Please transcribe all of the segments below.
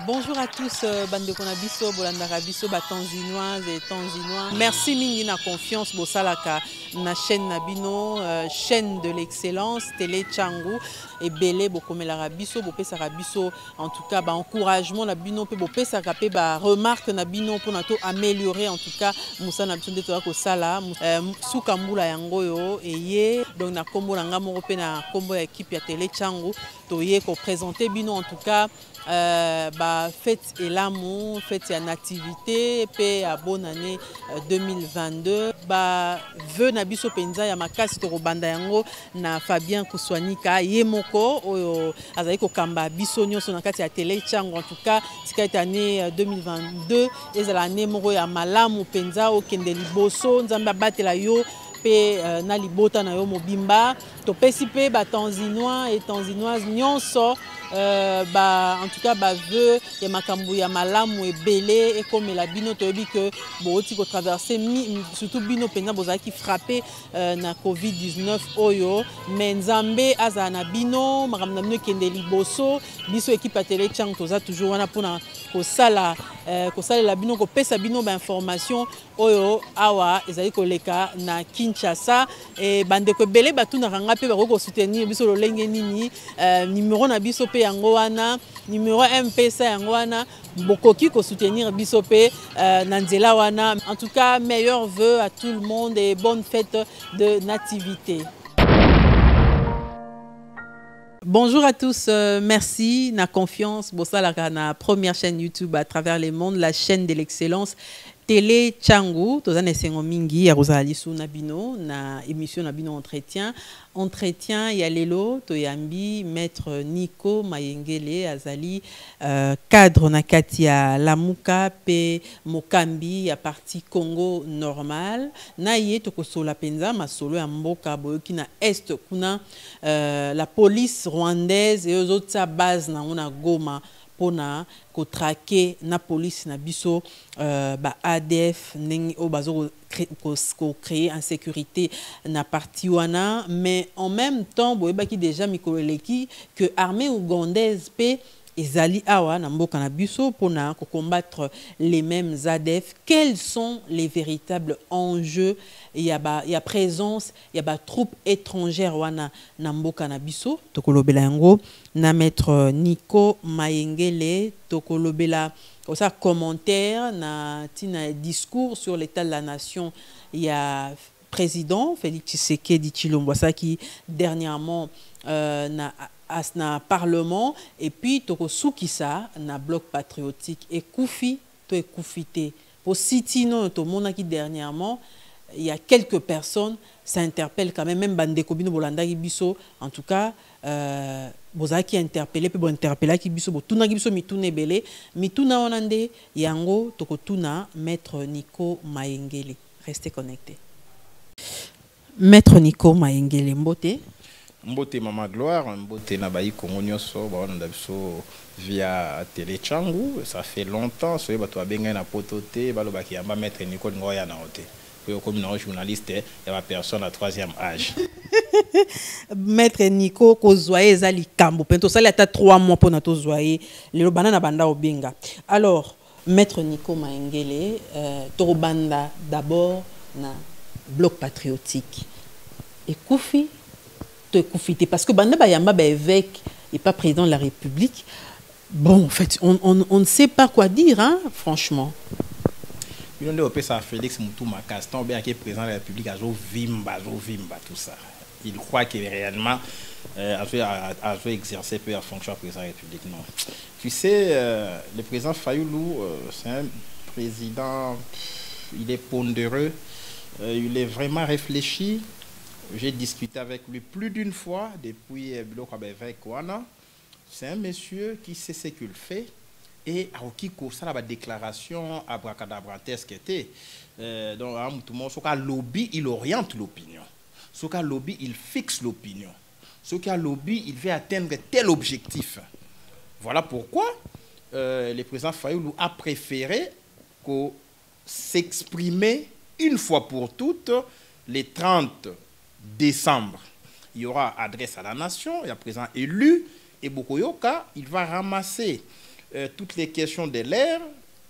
Bonjour à tous, bande konabiso, bolandaka biso, tanzinoises et tanzinois. Merci mingi na confiance bosalaka na chaîne Nabino, chaîne de l'excellence, Télé Tchangou et Belé bokomelara biso, bopesaka biso, en tout cas encouragement Nabino pe bopesaka pe remarque Nabino pour nato améliorer en tout cas musa na biso ndeto ko sala suka mbula yango yo eye donc na kombo na ngamo pe na kombo ya équipe ya Télé Tchangou toye ko présenter bino en tout cas fête et l'amour, fête et nativité, paix à bonne année 2022. Veu na biso penza ya makasi to banda yango na Fabien Kuswanika yemoko oyo azali ko kamba biso nyonso na kati ya Télé Tchangou en tout cas tika ita année 2022 ezala année moko ya malamu penza o kende liboso nzambe abatela yo pe na libota na yo mobimba to pesi pe tanzinois et tanzinoises nyonso en tout cas veu ya makambu ya malamu ebele et comme la bino to yebi que boti ko traverser surtout bino penza bozaki frappé na Covid-19 oyo mais nzambe aza na bino makambu na bino kende liboso biso équipe ya Télé Tchangou toza toujours wana pona kosala la bino ko pesa bino information oyo awa ezali koleka na Kinshasa et bande ko ebele batuna kanga pe bako soutenir biso lolenge nini numéro na biso pe yango wana numéro M-Pesa yango wana bokoki ko soutenir biso pe na nzela wana. En tout cas meilleurs vœux à tout le monde et bonne fête de nativité. Bonjour à tous, merci, na confiance, bosalaka na première chaîne YouTube à travers le monde, la chaîne de l'excellence Télé Tchangou, tozane sengo mingi ya rozali su nabino na émission nabino entretien ya lelo toyambi maître Nico Mayengele azali cadre na kati ya Lamuka pe Mokambi ya parti Congo normal na ye tokosola penza masolo ya mboka boyoki na est kuna la police rwandaise et autres base na ona Goma pona ko traquer na police na biso ADF ndenge o bazo ko créer insécurité na parti wana mais en même temps boyebaki déjà mikoleleki que armée ougandaise pe ezali awa na mboka na biso pona ko combattre les mêmes ADF. Quels sont les véritables enjeux? Il y a présence, il y a troupes étrangères wana na mboka na biso tokolobela yango na maître Nico Mayengele tokolobela osa commentaire na tina discours sur l'état de la nation. Il y a président Félix Tshisekedi Tshilombo qui dernièrement na parlement et puis toko soukisa na bloc patriotique et koufi to ekoufité pour sitino to monaki dernièrement. Il y a quelques personnes, ça interpelle quand même bandeko bino bolanda biso en tout cas bozaki interpellé pe bo interpella ki biso bo tuna ki biso mituna ebele mituna onande yango toko tuna maître Nico Mayengele. Restez connectés. Maître Nico Mayengele mbote Mbote Mama Gloire, Mbote Nabayi Congo Nyoso, biso via Télé Tchangou, ça fait longtemps, soye bato abenga na potote, balo baki yamba maître Nico ngoya na ote. Comme un journaliste, il y a ma personne à 3e âge. Maître Nico kozwaye ezali kambo pento sali ata 3 mois pour nato zoye le banana banda obenga. Alors maître Nico Mayengele to banda d'abord na bloc patriotique et koufi parce que banda bayamba ba évêque et pas président de la République. Bon, en fait, on ne sait pas quoi dire, hein, franchement. Il y a Félix Moutouma Caston, bien qu'il est président de la République, a vimba, tout ça. Il croit qu'il est réellement a exercer peu la fonction de président de la République. Non. Tu sais, le président Fayoulou, c'est un président, il est pondéreux, il est vraiment réfléchi. J'ai discuté avec lui plus d'une fois depuis Kouana. C'est un monsieur qui sait ce qu'il fait et Aokiko, ça la déclaration abracadabrantesque était. Donc, à lobby, il oriente l'opinion. Ce qu'à lobby, il fixe l'opinion. Ce qu'à lobby, il veut atteindre tel objectif. Voilà pourquoi le président Fayoulou a préféré s'exprimer une fois pour toutes les 30 décembre. Il y aura adresse à la nation, il y a président élu, et Bokoyoka, il va ramasser toutes les questions de l'ère,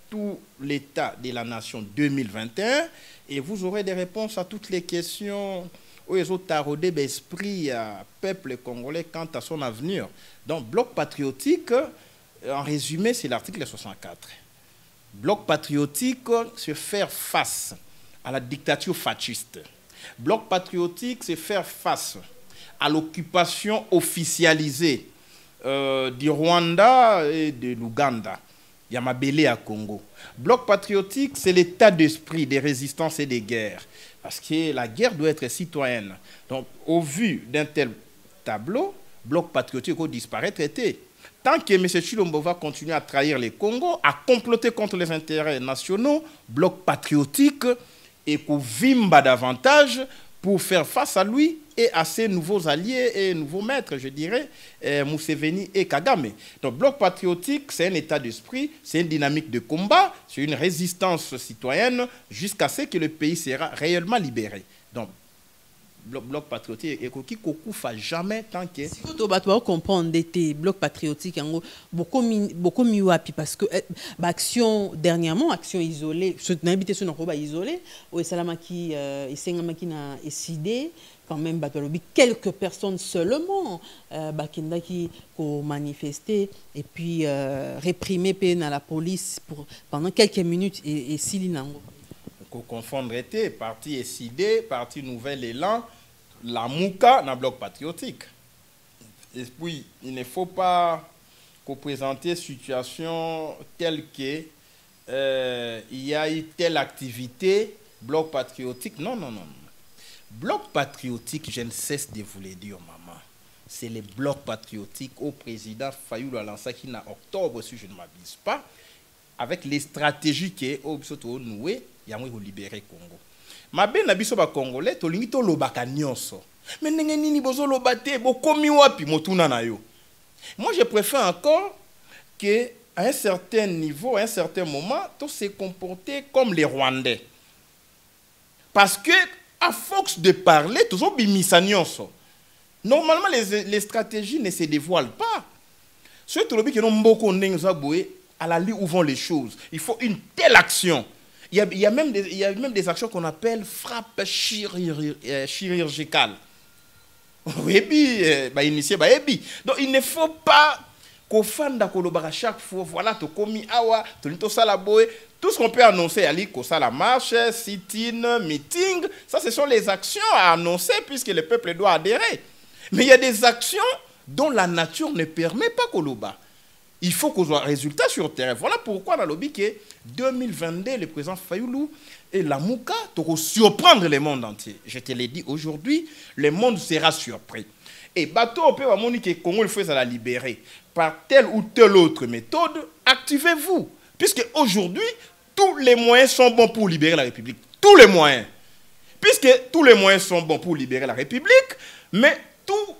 tout l'état de la nation 2021, et vous aurez des réponses à toutes les questions où ils ont taraudé l'esprit à peuple congolais quant à son avenir. Donc, bloc patriotique, en résumé, c'est l'article 64. Bloc patriotique, c'est faire face à la dictature fasciste. Bloc patriotique, c'est faire face à l'occupation officialisée du Rwanda et de l'Ouganda. Yamabele à Congo. Bloc patriotique, c'est l'état d'esprit des résistances et des guerres. Parce que la guerre doit être citoyenne. Donc, au vu d'un tel tableau, bloc patriotique va disparaître. Tant que M. Tshilombo va continuer à trahir les Congos, à comploter contre les intérêts nationaux, bloc patriotique et qu'on vimba davantage pour faire face à lui et à ses nouveaux alliés et nouveaux maîtres, je dirais, Museveni et Kagame. Donc, bloc patriotique, c'est un état d'esprit, c'est une dynamique de combat, c'est une résistance citoyenne jusqu'à ce que le pays sera réellement libéré. Donc, bloc patriotique et qui ne jamais tant que... Si vous devez comprendre des blocs patriotiques, beaucoup mieux parce que action dernièrement, action isolée, je n'ai habité sur un isolé, où qui n'a décidé quand même quelques personnes seulement qui ont manifesté et puis réprimé dans la police pendant quelques minutes et Silinango. Confondre été, parti SID, parti Nouvel Élan, la Mouka dans le bloc patriotique. Et puis, il ne faut pas présenter situation telle que il y a eu telle activité, bloc patriotique. Non, non, non. Bloc patriotique, je ne cesse de vous le dire, maman. C'est le bloc patriotique au président Fayulu Alansa qui en octobre, si je ne m'abuse pas, avec les stratégies qui est au noué, il y a libérer Congo. Ma ben na biso ba congolais to lingi to lobaka nyonso. Mais ndenge nini bozo lobate bokomi wapi motuna na yo. Moi je préfère encore que à un certain niveau, à un certain moment, to se comporter comme les Rwandais. Parce que à force de parler, tous ont bimisa nyonso. Normalement les stratégies ne se dévoilent pas. Ceux qui ont beaucoup ndenge zaboué à la ligne où vont les choses. Il faut une telle action. Il y a même des actions qu'on appelle frappe chirurgicale. Oui, initié, donc il ne faut pas qu'on fasse à chaque fois, voilà, tu commis awa, tu tout ce qu'on peut annoncer, ali ça la marche, sit-in, meeting, ça ce sont les actions à annoncer puisque le peuple doit adhérer. Mais il y a des actions dont la nature ne permet pas Koloba. Il faut qu'on ait un résultat sur terrain. Voilà pourquoi dans le lobby que 2022, le président Fayulu et la Mouka vont surprendre le monde entier. Je te l'ai dit aujourd'hui, le monde sera surpris. Et bateau peut avoir que le Congo il faut la libérer par telle ou telle autre méthode. Activez-vous, puisque aujourd'hui tous les moyens sont bons pour libérer la République. Tous les moyens, puisque tous les moyens sont bons pour libérer la République, mais tous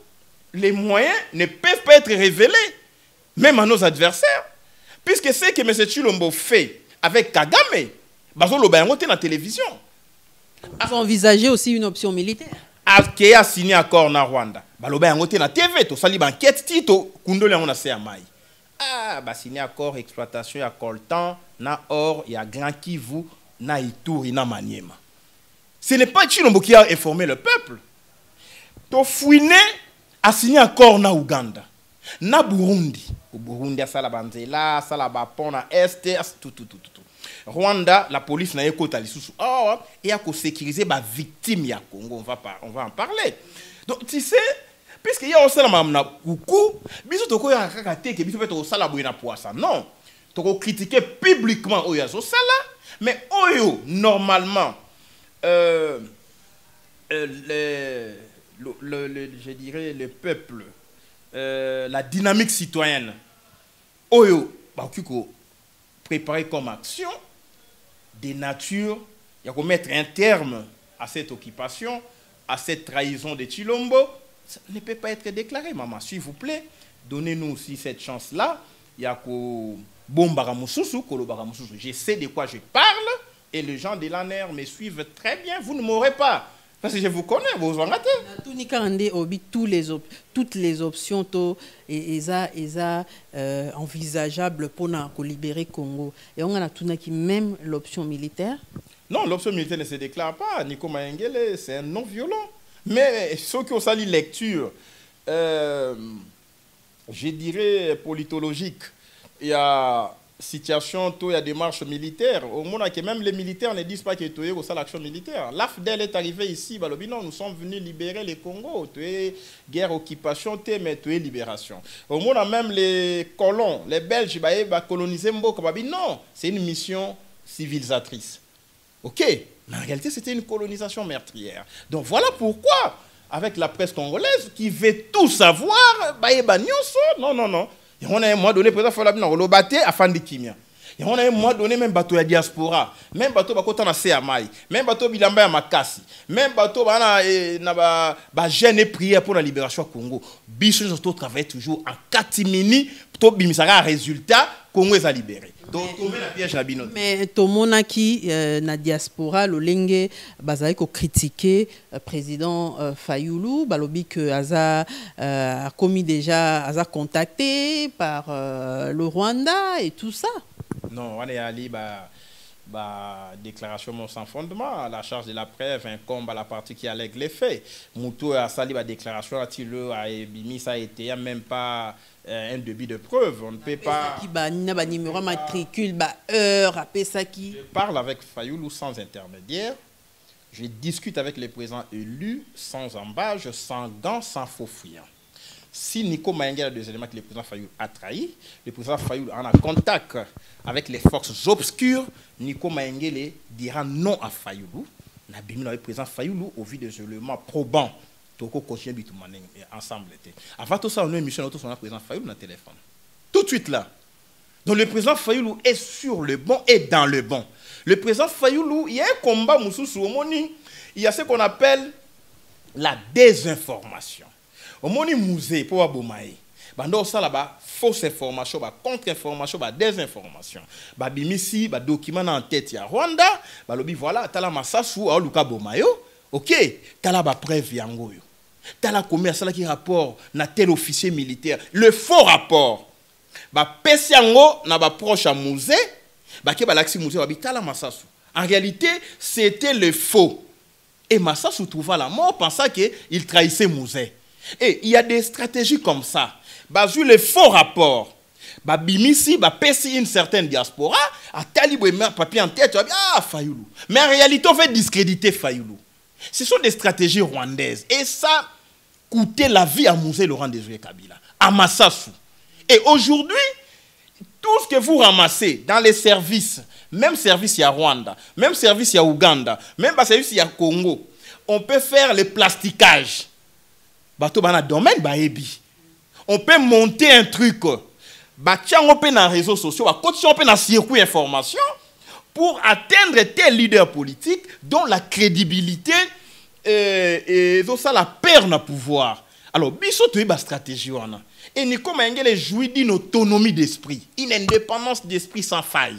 les moyens ne peuvent pas être révélés. Même à nos adversaires. Puisque ce que M. Tshilombo fait avec Kagame, Bazolo Bayangote dans la télévision. Ils ont envisagé aussi une option militaire. Qui a signé accord na Rwanda. Bazolo Bayangote dans la TV, to sali banquette tito, kundole on a se amai. Ah, bah signé accord exploitation ya coltan, na or, ya Grand Kivu, na Ituri, na Maniema. Ce n'est pas Tshilombo qui a informé le peuple. To Fouiné a signé accord na Ouganda. Na Burundi. Au Burundi, à Salabanzela, Salabapon, à Est, tout. Rwanda, la police n'a pas et a sécurisé les victimes ya Congo. On va en parler. Donc, tu sais, puisqu'il y a aussi la coucou, biso toko ya kakate ke biso peut au sala boina poisa. Non. Toko critiquer publiquement oya zo sala, mais oyo normalement je dirais le peuple, la dynamique citoyenne, oyo bakiko préparer comme action des natures, il y a qu'on mettre un terme à cette occupation, à cette trahison de Tshilombo. Ça ne peut pas être déclaré, maman. S'il vous plaît, donnez-nous aussi cette chance-là. Il y a que je sais de quoi je parle et les gens de l'ANR me suivent très bien. Vous ne m'aurez pas Parce que je vous connais, vous en ratez. Toutes les options envisageables pour libérer Congo. Et on a tout même l'option militaire. Non, l'option militaire ne se déclare pas. Nico Maengele, c'est un non-violent. Mais ceux qui ont sali lecture, je dirais politologique, il y a situation, il y a démarche militaire. Au moment que même les militaires ne disent pas qu'il y a une l'action militaire. L'AFDEL est arrivé ici, non, nous sommes venus libérer les Congo. Tu es guerre, occupation, mais tu es libération. Au moment même les colons, les Belges, coloniser Mboka, non, c'est une mission civilisatrice. Ok, mais en réalité, c'était une colonisation meurtrière. Donc voilà pourquoi, avec la presse congolaise qui veut tout savoir, non, non, non. Et on a un mois donné, président Falabina, on l'a battu à Fandikimia. Et on a un mois donné, même bateau à diaspora, même bateau à Seamai, même bateau Bilamba à Makassi, même bateau à gêne et prière pour la libération du Congo. Bissou, nous travaillons toujours en catimini pour un résultat, Congo est libéré. Donc, mais tout le monde qui na diaspora l'olenge bazali ko critiquer président Fayoulou balobi que Aza a commis déjà Aza contacté par le Rwanda et tout ça. Non, on est allé déclaration sans fondement à la charge de la preuve incombe à la partie qui allègue les faits. Moutou a sali la déclaration a bimi ça a été même pas un débit de preuve. On ne peut pas. Numéro matricule, heure, Je parle avec Fayoulou sans intermédiaire. Je discute avec les présidents élus sans embâche, sans gants, sans faux fuyants. Si Nico Maengele a des éléments que le président Fayoulou a trahi, le président Fayoulou en a contact avec les forces obscures, Nico Maengele dira non à Fayoulou. Le président Fayoulou, au vu des éléments probants, Toko continue ensemble. Avant tout ça, on a une mission sur le président Fayoulou dans le téléphone. Tout de suite là. Donc le président Fayoulou est sur le bon et dans le bon. Le président Fayoulou, il y a un combat, il y a ce qu'on appelle la désinformation. Au moni musée pour Abomaï, bando ça là-bas fausse information, contre-information, désinformation. Bimisi, document en tête ya Rwanda, lobi voilà, tala masasu a luka bomayo, ok, tala ba preuve yango yo. Tala combien ça qui rapport na tel officier militaire, le faux rapport. Pesi yango na ba proche à musée, ke laxi musée tala masasu. En réalité, c'était le faux. Et Massassou trouva la mort pensant qu'il trahissait musée. Et il y a des stratégies comme ça. Sur les faux rapports, bimisi, pesi une certaine diaspora, à talibé papier en tête, Fayoulou. Mais en réalité, on veut discréditer Fayoulou. Ce sont des stratégies rwandaises. Et ça coûtait la vie à Mouzé Laurent Désiré Kabila, à Massassou. Et aujourd'hui, tout ce que vous ramassez dans les services, même service il y a Rwanda, même service il y a Ouganda, même service il y a Congo, on peut faire le plasticage. On peut monter un truc. On peut dans les réseaux sociaux, on peut dans circuit information pour atteindre tel leader politique dont la crédibilité et ça la perd dans le pouvoir. Alors, biso tu es stratégie. Et Nico Maengele jouit d'une autonomie d'esprit, une indépendance d'esprit sans faille.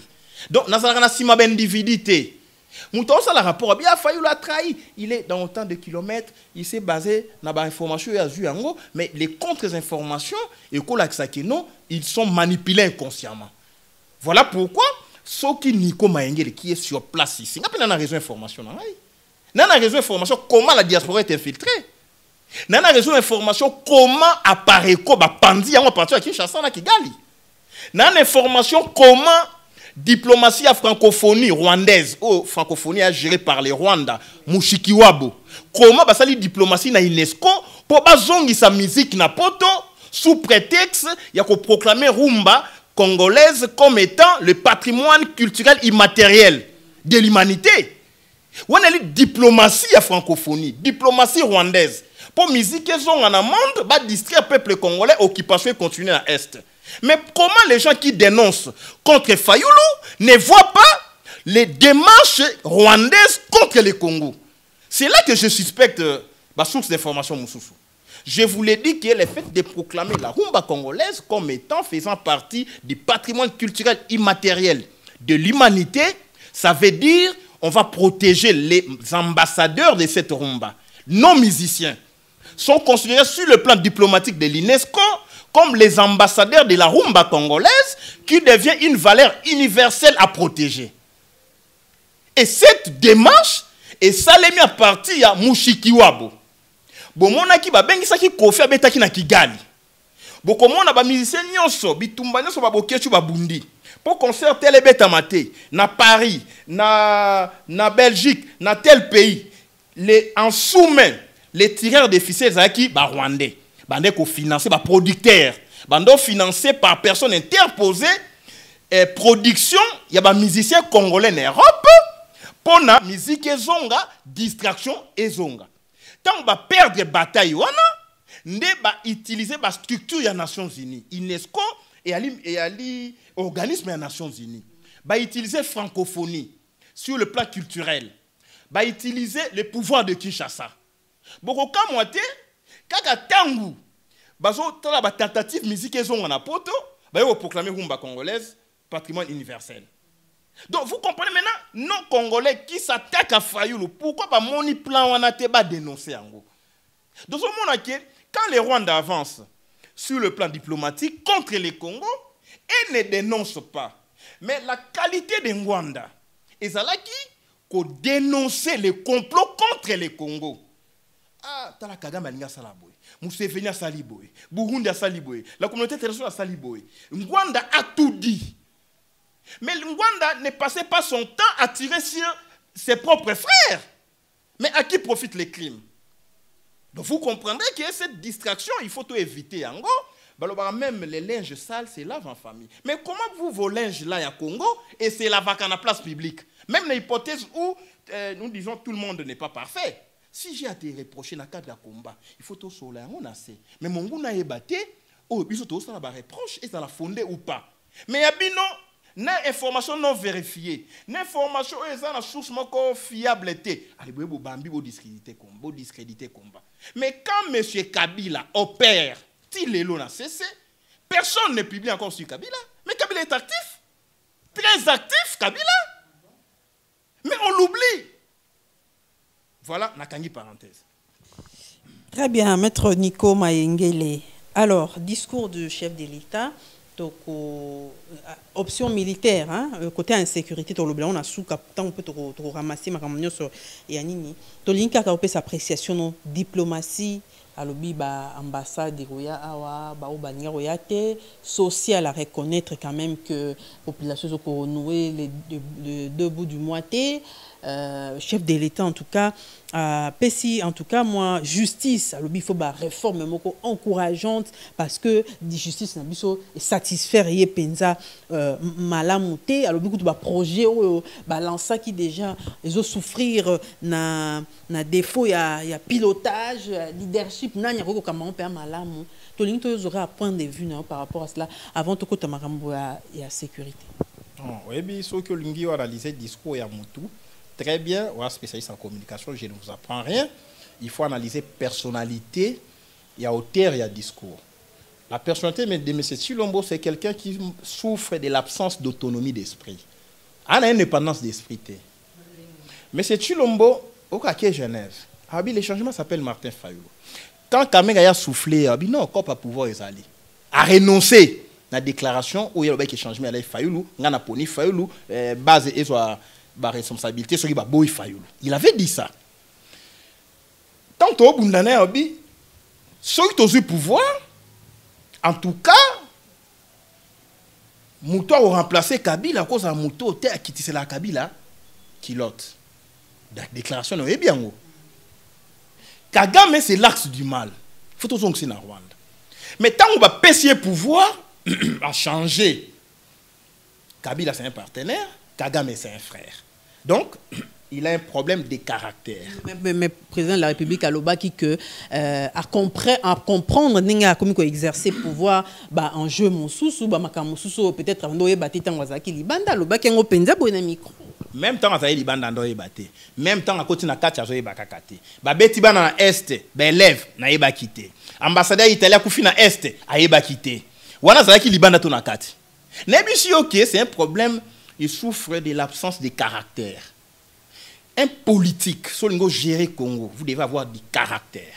Donc, dans la individualité. Mouton, ça le rapport bien Fayoulou a trahi. Il est dans autant de kilomètres, il s'est basé dans l'information mais les contre-informations, et ils sont manipulés inconsciemment. Voilà pourquoi ceux qui Nico Maengele qui est sur place ici, n'a pas raison d'information. N'a pas raison d'information comment la diaspora est infiltrée. N'a pas raison d'information comment apparaît quoi pandi à partir à Kinshasa na Kigali. N'a pas information comment diplomatie à francophonie rwandaise, francophonie gérée par les Rwanda, Mushikiwabo. Comment basali diplomatie na UNESCO pour bazongi sa musique na poto sous prétexte il y a qu'on proclamer rumba congolaise comme étant le patrimoine culturel immatériel de l'humanité. On a dit diplomatie à francophonie, diplomatie rwandaise. Pour musique ils ont en amende, va distraire le peuple congolais, occupation et continuer à l'Est. Mais comment les gens qui dénoncent contre Fayoulou ne voient pas les démarches rwandaises contre le Congo? C'est là que je suspecte ma source d'information Moussoussou. Je vous l'ai dit que le fait de proclamer la rumba congolaise comme étant faisant partie du patrimoine culturel immatériel de l'humanité, ça veut dire on va protéger les ambassadeurs de cette rumba, non musiciens, sont considérés sur le plan diplomatique de l'UNESCO comme les ambassadeurs de la rumba congolaise qui devient une valeur universelle à protéger. Et cette démarche est salémie à partir de Mushikiwabo. Bomonaki babengisaki Kofi abetaki na Kigali. Bokomona ba musicien nyonso bitumba nyonso babokechu babundi. Pour concert tel beta maté na Paris, na Belgique, na tel pays, en sous-main les tireurs de ficelles zaki ba rwandais. Bande ko financé par producteurs, bande financé par personnes interposées, production, il y a des musiciens congolais en Europe, pour la musique et zonga, distraction et zonga. Tant on va perdre la bataille, on va utiliser la structure des Nations Unies, UNESCO et l'organisme des Nations Unies. On va utiliser la francophonie sur le plan culturel. On va utiliser le pouvoir de Kinshasa. Beaucoup de moitié, kaka tangu bazo tala ba tentative musique ezonga na poto ba yo proclamer rumba congolaise patrimoine universel. Donc vous comprenez maintenant non congolais qui s'attaquent à Fayulu, pourquoi ba moni plan wana te ba dénoncer yango. Donc ce moment que quand les Rwandais avancent sur le plan diplomatique contre les Congo et ne dénoncent pas, mais la qualité des Rwandais ezalaki ko dénoncer les complots contre les Congo. Ah, tala Kagame alinga salaboy, Museveni a saliboy, Burundi a saliboy, la communauté internationale a saliboy. Rwanda a tout dit. Mais Rwanda ne passait pas son temps à tirer sur ses propres frères. Mais à qui profitent les crimes? Donc vous comprendrez que cette distraction, il faut tout éviter. En gros, même les linges sales, c'est lave en famille. Mais comment vous, vos linges là, à Congo, et c'est la vacances à la place publique? Même l'hypothèse où nous disons tout le monde n'est pas parfait. Si j'ai à te reprocher dans le cadre de combat, il faut tout soler, on a assez. Mais mon goût n'a pas battu, oh, il faut tout ça la reproche, et ça la fondé ou pas. Mais il y a bien non, information non vérifiée, information est une source fiable. Allez, vous bambi, vous discréditez combat. Mais quand M. Kabila opère, il est là, cessé, personne ne publie encore sur Kabila. Mais Kabila est actif, très actif, Kabila. Mais on l'oublie. Voilà, Nakangi parenthèse. Très bien, Maître Nico Mayengele. Alors, discours du chef de l'État, donc option militaire, hein, côté insécurité, on a sous on peut ramasser ma campagne sur Yanini. Donc, l'inka a sa appréciation diplomatie, alobi ba ambassade de Roya awa ba obania royate social à reconnaître quand même que population sont pour nouer les deux bouts du moitié. Chef de l'État en tout cas, Pessi en tout cas moi justice, il faut ba réforme moko encourageante parce que la justice na biso satisfaire yé penza malamuté, alors beaucoup de projet balança qui déjà ils ont souffrir na défaut ya pilotage, leadership na nyako comment on peut malamu. To linto aura un point de vue par rapport à cela avant tout côté makambo ya sécurité. Oui, bien ce que lingi a analysé discours ya mutu. Très bien, on est spécialiste en communication, je ne vous apprends rien. Il faut analyser personnalité, il y a auteur, il y a discours. La personnalité de M. Tshilombo, c'est quelqu'un qui souffre de l'absence d'autonomie d'esprit. Il a une indépendance d'esprit. M. Tshilombo, au Kaké Genève, le changement s'appelle Martin Fayulu. Quand Kamega a soufflé, il non, encore pas pouvoir y aller. A renoncer à la déclaration où il y a un changement avec Fayulu, il y a un poni Fayulu, base et soit. Responsabilité sur Baboy Fayulu. Il avait dit ça. Tant au bout d'un an, ceux qui ont eu pouvoir, en tout cas, Mouto a remplacé Kabila à cause de Mouto a quitté la Kabila qui l'autre. La déclaration est bien. Kagame, c'est l'axe du mal. Il faut toujours que c'est dans Rwanda. Mais tant qu'on va passer pouvoir, à changer. Kabila, c'est un partenaire. Kagame, c'est un frère. Donc, il a un problème de caractère. Mais le président de la République, Aloba, qui à comprendre, n'a comme exercer pouvoir, en jeu, mon sous-sous, peut-être, on doit battre tant Wazaki, Libanda, Aloba, qui est un penza pour un micro. Même temps, on a Libanda, on doit battre. Même temps, on continue à catch, on doit battre. Babeti Bana Est, Belève, n'a pas quitté. Ambassadeur italien, Koufi na Est, a pas quitté. Wana Zaki, Libanda, ton akati. N'est-ce pas ok, c'est un problème. Il souffre de l'absence de caractère. un politique, si vous gérer Congo, vous devez avoir du caractère.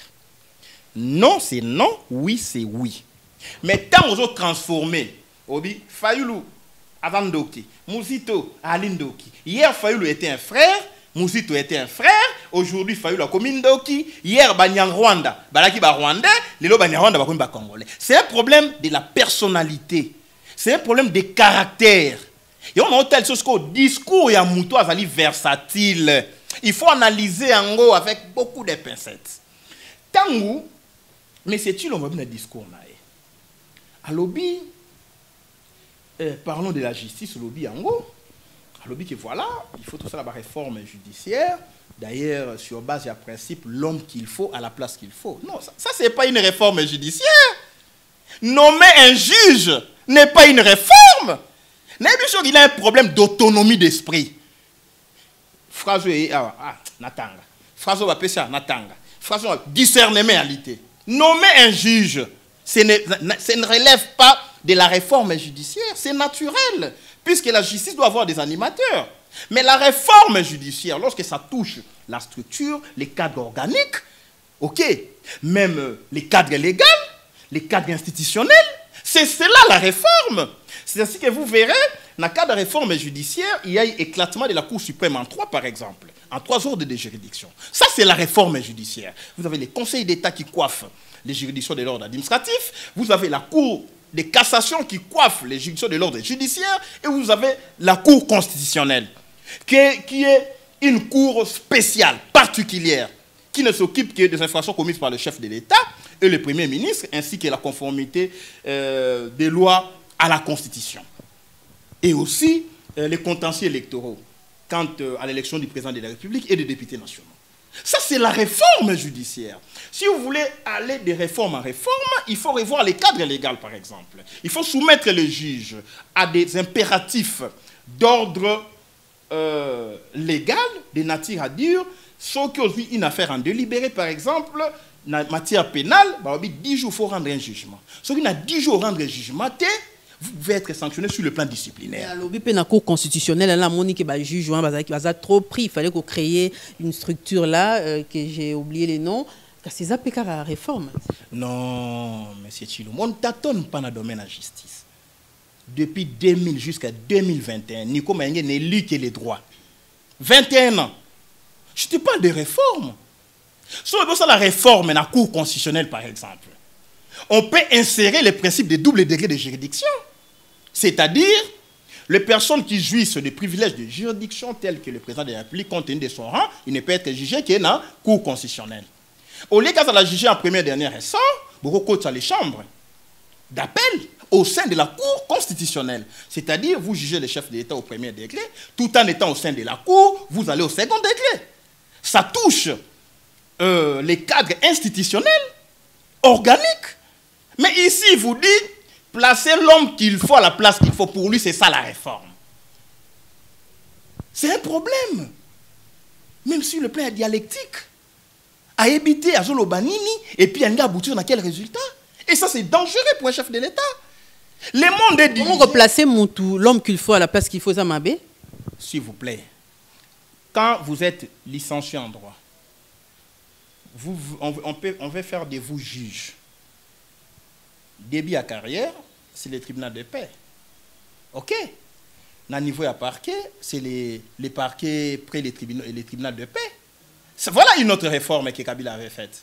Non, c'est non, oui, c'est oui. Mais tant vous transformé, Obi, Fayoulou, avant Doki, Mouzito, Aline Doki. Hier, Fayoulou était un frère, Mouzito était un frère, aujourd'hui, Fayoulou a commis Doki. Hier, Banyang Rwanda, Balaki ba Rwandais, Lelo Banyang Rwanda, Bakoumi ba Congolais. C'est un problème de la personnalité. C'est un problème de caractère. Et on a telle chose qu'au discours, il y a un mouton versatile. Il faut analyser en gros avec beaucoup de pincettes. Tangu, mais c'est-il on va bien un discours là. À lobby, parlons de la justice, lobby en gros. À lobby que voilà, il faut tout ça la réforme judiciaire. D'ailleurs, sur base du principe, l'homme qu'il faut à la place qu'il faut. Non, ça c'est pas une réforme judiciaire. Nommer un juge n'est pas une réforme. Il a un problème d'autonomie d'esprit. Phrase natanga. Phrase natanga. Phrase discernement réalité. Nommer un juge, ça ne relève pas de la réforme judiciaire, c'est naturel, puisque la justice doit avoir des animateurs. Mais la réforme judiciaire, lorsque ça touche la structure, les cadres organiques, ok, même les cadres légaux, les cadres institutionnels, c'est cela la réforme. C'est ainsi que vous verrez, dans le cas de réforme judiciaire, il y a eu éclatement de la Cour suprême en 3, par exemple, en 3 ordres de juridiction. Ça, c'est la réforme judiciaire. Vous avez les conseils d'État qui coiffent les juridictions de l'ordre administratif, vous avez la Cour de cassation qui coiffe les juridictions de l'ordre judiciaire, et vous avez la Cour constitutionnelle, qui est une cour spéciale, particulière, qui ne s'occupe que des infractions commises par le chef de l'État et le Premier ministre, ainsi que la conformité des lois à la Constitution. Et aussi les contentieux électoraux quant à l'élection du président de la République et des députés nationaux. Ça, c'est la réforme judiciaire. Si vous voulez aller de réforme en réforme, il faut revoir les cadres légaux, par exemple. Il faut soumettre les juges à des impératifs d'ordre légal, de nature à dire, sauf qu'il une affaire en délibéré, par exemple, en matière pénale, 10 jours, il faut rendre un jugement. Sauf qu'il y a 10 jours rendre un jugement, vous pouvez être sanctionné sur le plan disciplinaire. La Cour constitutionnelle, elle a montré que le juge a trop pris. Il fallait qu'on crée une structure là, que j'ai oublié les noms. C'est ça qui la réforme. Non, M. Chilou, on ne tâtonne pas dans le domaine de la justice. Depuis 2000 jusqu'à 2021, Nico Maïngue n'est lu que les droits. 21 ans. Je te parle de réforme. Sur la réforme dans la Cour constitutionnelle, par exemple, on peut insérer le principe de double degré de juridiction. C'est-à-dire, les personnes qui jouissent des privilèges de juridiction tels que le président de la République, compte tenu de son rang, il ne peut être jugé que dans la Cour constitutionnelle. Au lieu de la juger en première dernière ressort, beaucoup coachent les chambres d'appel au sein de la Cour constitutionnelle. C'est-à-dire, vous jugez le chef de l'État au premier degré, tout en étant au sein de la Cour, vous allez au second degré. Ça touche les cadres institutionnels, organiques. Mais ici, vous dites, placer l'homme qu'il faut à la place qu'il faut. Pour lui, c'est ça la réforme. C'est un problème. Même sur le plan dialectique. À éviter à Zolo Banini, et puis à aboutir dans quel résultat? Et ça, c'est dangereux pour un chef de l'État. Le monde est divisé. Comment replacer l'homme qu'il faut à la place qu'il faut, Zamabé? S'il vous plaît. Quand vous êtes licencié en droit, on veut faire de vous juges. Début à carrière, c'est le tribunal de paix. OK. Dans le niveau à parquet, c'est les parquets près des tribunaux et les tribunaux de paix. Voilà une autre réforme que Kabila avait faite.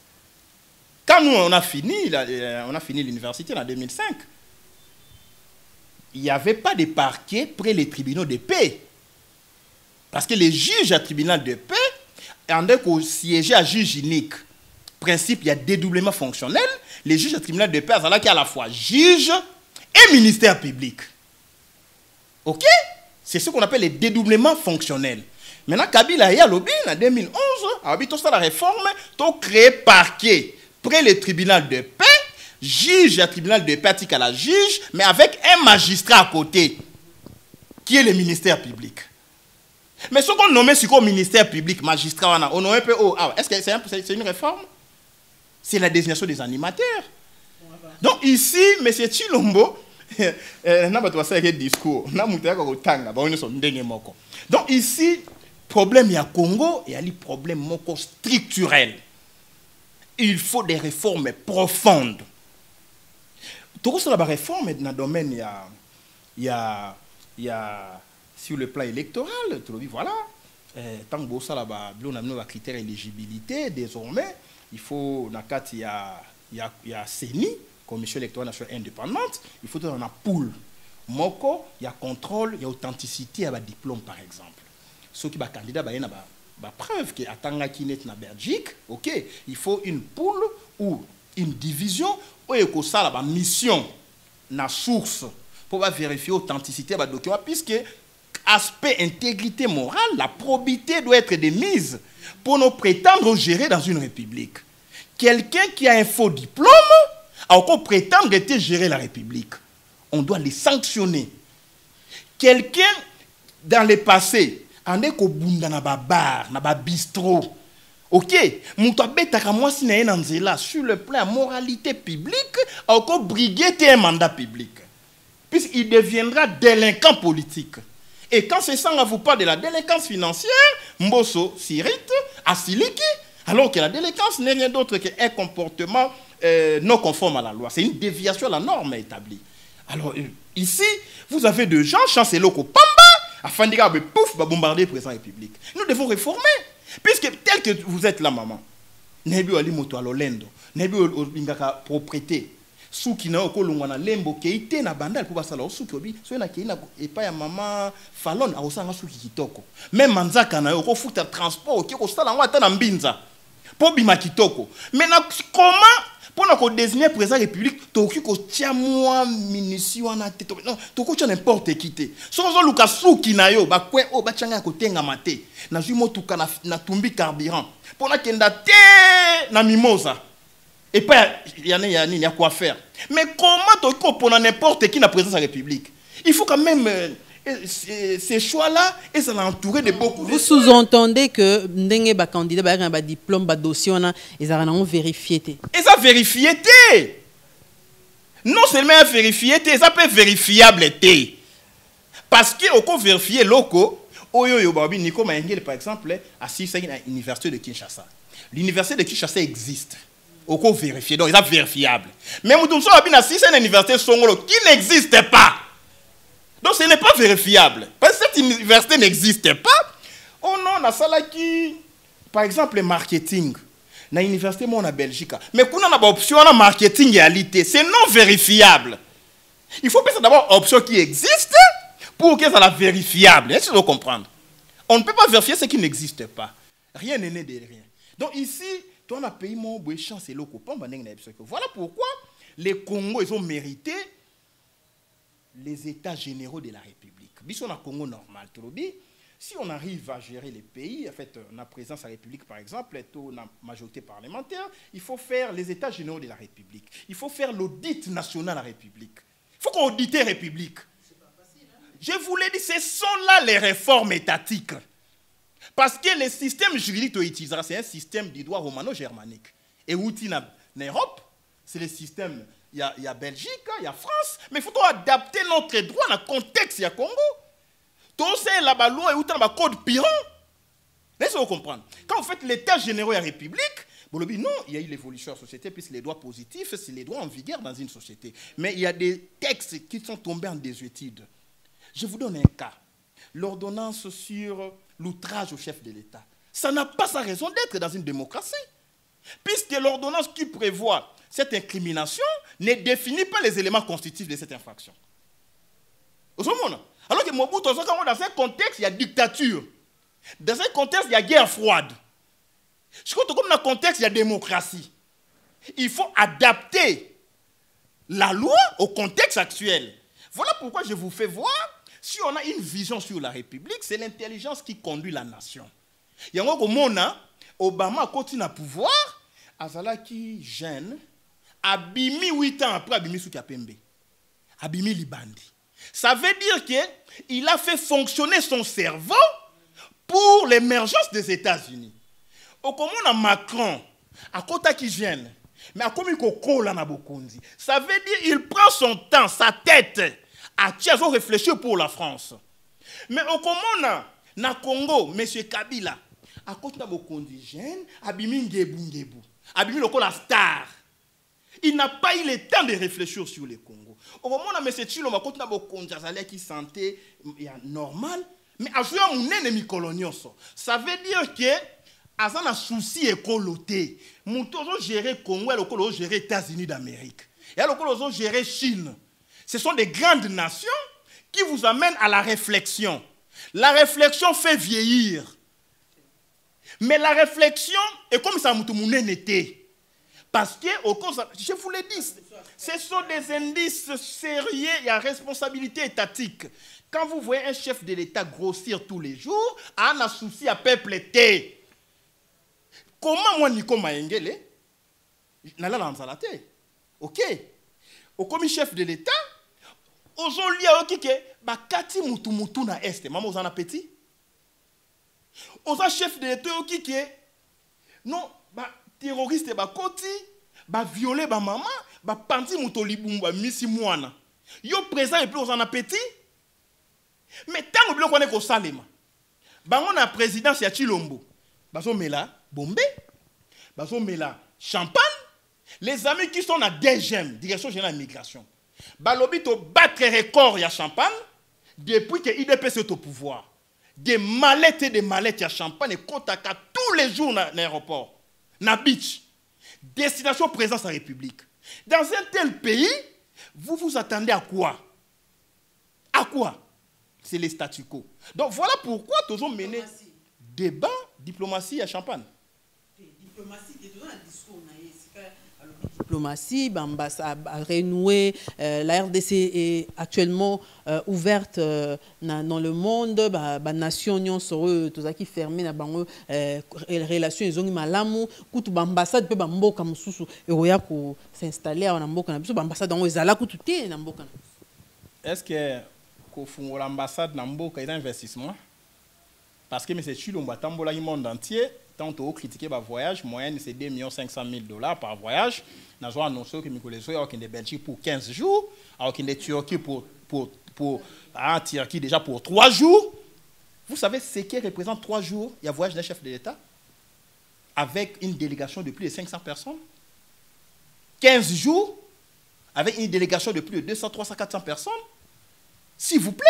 Quand nous, on a fini l'université en 2005, il n'y avait pas de parquet près les tribunaux de paix. Parce que les juges à tribunal de paix, en tant que siéger à juge unique, principe, il y a dédoublement fonctionnel, les juges à tribunal de paix, c'est qui à la fois juge et ministère public. OK? C'est ce qu'on appelle les dédoublements fonctionnels. Maintenant, Kabila y a lobby en 2011, a tout ça la réforme, tout créé parquet près le tribunal de paix, juge à tribunal de paix à la juge, mais avec un magistrat à côté, qui est le ministère public. Mais ce qu'on nomme sur le ministère public, magistrat, on nomme un peu, est-ce que c'est une réforme? C'est la désignation des animateurs. Donc ici, M. Chilombo, donc ici, problème il y a Congo, il y a des problèmes structurels. Il faut des réformes profondes. Tout ça, la réforme dans le domaine, il y a sur le plan électoral, voilà. Tant que ça, on a nos critères d'éligibilité, désormais, il faut, il y a CENI, Commission électorale nationale indépendante, il faut dans la poule. Moko, il y a contrôle, il y a authenticité, il y a diplôme, par exemple. Ceux qui sont candidats, il y a preuve que Atanga qui est en Belgique, ok, il faut une poule ou une division où il y a une mission, une source, pour vérifier l'authenticité des documents, puisque aspect intégrité morale, la probité doit être de mise pour nous prétendre gérer dans une république. Quelqu'un qui a un faux diplôme a encore prétendre gérer la république. On doit les sanctionner. Quelqu'un dans le passé, en est qu'au bunda na ba bar, na ba bistrot. Ok, mouta betaka moi si na enanzela sur le plan moralité publique, a encore brigué un mandat public. Puisqu'il deviendra délinquant politique. Et quand c'est ça, on vous parle de la délinquance financière, Mbosso s'irrite, Asiliki, alors que la délinquance n'est rien d'autre qu'un comportement non conforme à la loi. C'est une déviation de la norme établie. Alors ici, vous avez des gens, chancelier au Pamba, afin de dire, pouf, va bombarder le président de la République. Nous devons réformer. Puisque tel que vous êtes là, maman, Nebi Ali Moto Alolendo, Nebi Olingaka propriété. Sous qui n'a pas de lembo qui était na bandal pour passer là sous qui obi soit na qui na et pas ya maman Fallon a osanga sous qui kitoko même manzaka na yo ko futa transport qui ko sala ngwa na mbinza pour bima kitoko mais na comment pour na ko désigner président république to ki ko tia moi munition na tete non to ko tia n'importe qui te so zo luka sous qui na yo ba kwe o ba changa ko tenga mate na ju motuka na tumbi carburant pour na kenda te na mimosa. Et pas, il y a quoi faire. Mais comment tu peux n'importe qui dans la présidence de la République? Il faut quand même ces choix-là, et ça l'a entouré de beaucoup. Vous sous-entendez que les candidats ont un diplôme, un dossier, ils ont vérifié. Et ça vérifié. Non seulement vérifié, ça peut vérifiable. Parce qu'on peut vérifier locaux. Nico Maengel, par exemple, assis à l'université de Kinshasa. L'université de Kinshasa existe. Au coup vérifié, donc il est vérifiable. Mais Moutoumso Abina, si c'est une université Songolo qui n'existe pas, donc ce n'est pas vérifiable. Parce que cette université n'existe pas. Oh non, on a ça là qui, par exemple, le marketing. Dans l'université, moi, en Belgique. Mais quand on a une option en marketing et réalité, c'est non vérifiable. Il faut penser d'abord une option qui existe pour que ça soit vérifiable. Est-ce que vous comprenez? On ne peut pas vérifier ce qui n'existe pas. Rien n'est né de rien. Donc ici, on a payé mon chance et le coupon. Voilà pourquoi les Congos ils ont mérité les états généraux de la République. Si on a Congo normal, si on arrive à gérer les pays, en fait, on a présence à la République par exemple, on a majorité parlementaire, il faut faire les états généraux de la République. Il faut faire l'audit national de la République. Il faut qu'on audite la République. C'est pas facile, hein? Je vous l'ai dit, ce sont là les réformes étatiques. Parce que le système juridique utilisera, c'est un système du droit romano-germanique. Et outil en Europe, c'est le système, il y a Belgique, il y a France, mais il faut adapter notre droit dans le contexte, il y a Congo. Tout ça, la loi est dans le code Piron. Laissez-vous comprendre. Quand vous faites l'état général de la République, non, il y a eu l'évolution de la société, puisque les droits positifs, c'est les droits en vigueur dans une société. Mais il y a des textes qui sont tombés en désuétude. Je vous donne un cas. L'ordonnance sur l'outrage au chef de l'État. Ça n'a pas sa raison d'être dans une démocratie. Puisque l'ordonnance qui prévoit cette incrimination ne définit pas les éléments constitutifs de cette infraction. Alors que Mobutu, dans un contexte, il y a dictature. Dans un contexte, il y a guerre froide. Comme dans un contexte, il y a démocratie. Il faut adapter la loi au contexte actuel. Voilà pourquoi je vous fais voir. Si on a une vision sur la République, c'est l'intelligence qui conduit la nation. Il y a un moment, Obama continue à pouvoir, Azala qui gêne, Abimi 8 ans après Abimi Soukapembe, Abimi Libandi. Ça veut dire qu'il a fait fonctionner son cerveau pour l'émergence des États-Unis. Au moment Macron, à côté qui gêne, mais à comme il ça veut dire qu'il prend son temps, sa tête, à réfléchir pour la France. Mais au comment Na Congo, M. Kabila, à côté de bokondi jeune, abimi ngebu, abimi lokola star. Il n'a pas eu le temps de réfléchir sur le Congo. Au moment où M. Tshilombo, à côté de bokondi qui santé normal, mais à jouer à mon ennemi colonial. Ça veut dire que Azan a souci écoloté. Mon tozo gérer Congo et le gérer États-Unis d'Amérique. Et le gérer Chine. Ce sont des grandes nations qui vous amènent à la réflexion. La réflexion fait vieillir. Mais la réflexion est comme ça, mon était. Parce que, je vous l'ai dit, ce sont des indices sérieux et à responsabilité étatique. Quand vous voyez un chef de l'État grossir tous les jours, on a souci à peuple été. Comment moi, Nico Maengele, n'allez pas en ok. Au comme chef de l'État, aujourd'hui, il y a Kati Mutu na Est. Maman, vous en avez petit? Aux chef de l'État, il y a non, terroriste, Koti, violé maman, panti Mutolibumba, Missi Mouana. Yo présent et puis vous en avez petit? Mais tant que vous connaissez au Salema, on a présidence ya Tshilombo, Mela, Bombé, Mela, Champagne, les amis qui sont à DGM, Direction Générale de Migration, Balobi to battre record ya Champagne depuis que IDP est au pouvoir. Des mallettes à Champagne et contact tous les jours dans l'aéroport, na beach, destination présence à la République. Dans un tel pays, vous vous attendez à quoi? À quoi? C'est les statu quo. Donc voilà pourquoi nous avons mené débat, diplomatie à Champagne. Diplomatie, renouer, la RDC est actuellement ouverte dans le monde, nation sont tout ça qui fermé na bango relations ils ont malamu kutu ambassade pe bamboka mususu et oya ko s'installer na mboka na biso ambassade ngo ezala kutu te na mboka. Est-ce que pour l'ambassade Namboka il y a un investissement? Parce que M. Tshilombo a tambola le monde entier, tant que critiquer le voyage, moyenne c'est 2 500 000 $ par voyage. Nous avons annoncé que nous avons de Belgique pour 15 jours, alors qu'il de Turquie en Turquie déjà pour 3 jours. Vous savez ce qui représente 3 jours? Il y a un voyage d'un chef de l'État avec une délégation de plus de 500 personnes. 15 jours avec une délégation de plus de 200, 300, 400 personnes. S'il vous plaît,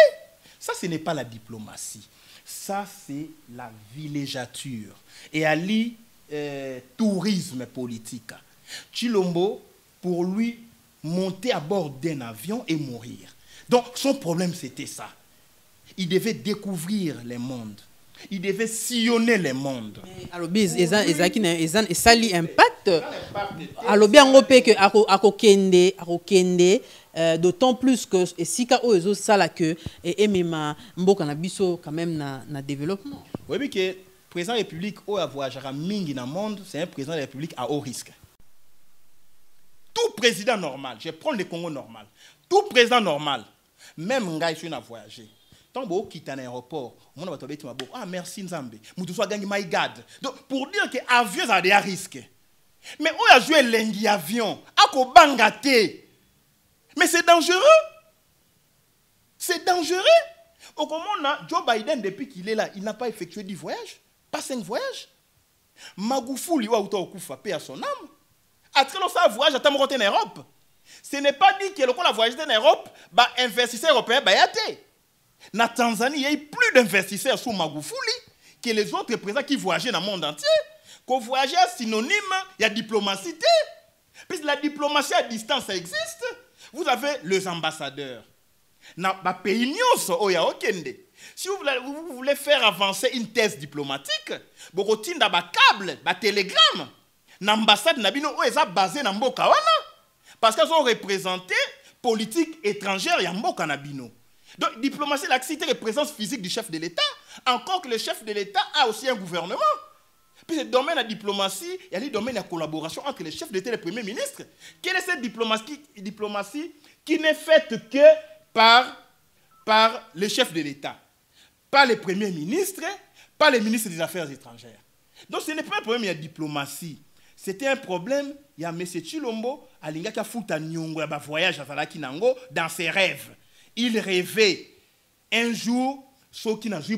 ça ce n'est pas la diplomatie, ça c'est la villégiature et ali tourisme politique. Tshilombo, pour lui, monter à bord d'un avion et mourir. Donc son problème c'était ça. Il devait découvrir le monde. Il devait sillonner le monde. Alors, et ça lui impact. Alors, bien, on peut que d'autant plus que si on ça que et même mboka na biso quand même na développement. Oui, mais que le président de la République au voyagera mingi dans le monde, c'est un président de la République à haut risque. Tout président normal, je prends le Congo normal. Tout président normal, même ngai suis na voyager. Tant que quitte un aéroport, on va tomber ah merci Nzambe, mutu soit gagné my God. Donc pour dire que avion a des risques. Mais on a joué l'engi avion, ako bangate. Mais c'est dangereux. C'est dangereux. Au moment Joe Biden depuis qu'il est là, il n'a pas effectué 10 voyages, pas 5 voyages. Magufuli wa uto okufa paix à son âme. Après ça voyage à Tamokote en Europe. Ce n'est pas dit que le a voyagé en Europe, bah investisseurs européens bah yaté. Na Tanzanie, il y a eu plus d'investisseurs sous Magufuli que les autres présidents qui voyageaient dans le monde entier. Qu'on voyageait synonyme, il y a diplomatie. Puisque la diplomatie à distance, ça existe. Vous avez les ambassadeurs. Dans le pays, si vous voulez faire avancer une thèse diplomatique, vous avez un câble, un télégramme. L'ambassade est basée dans Mboka. Parce qu'elles ont représenté politique étrangère et Mboka Nabino. Donc, diplomatie, c'est la présence physique du chef de l'État. Encore que le chef de l'État a aussi un gouvernement. Puis, le domaine de la diplomatie, il y a le domaine de la collaboration entre le chef de l'État et le Premier ministre. Quelle est cette diplomatie qui n'est faite que par le chef de l'État, pas le Premier ministre, pas le ministre des Affaires étrangères. Donc, ce n'est pas un problème de la diplomatie. C'était un problème, il y a M. Tshilombo, qui a fait un voyage à Kinango dans ses rêves. Il rêvait un jour, ceux qui n'ont pas eu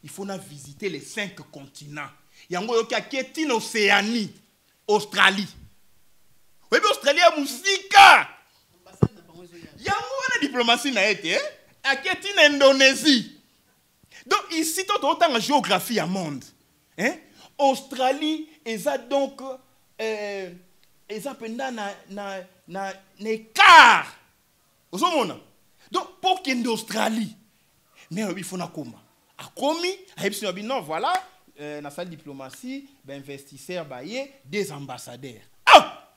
il faut visiter les 5 continents. Yango yoki aketine Océanie, Australie. Oui, mais Australie a musika. Yango la diplomatie na été, aketine Indonésie. Donc ici, tout autant en géographie à monde. Australie, ils ont donc ils ont na écart. Donc pour qu'il y ait Australie, mais il faut na koma. A komi, a non voilà, na salle diplomatie, ben investisseurs baillé des ambassadeurs. Ah!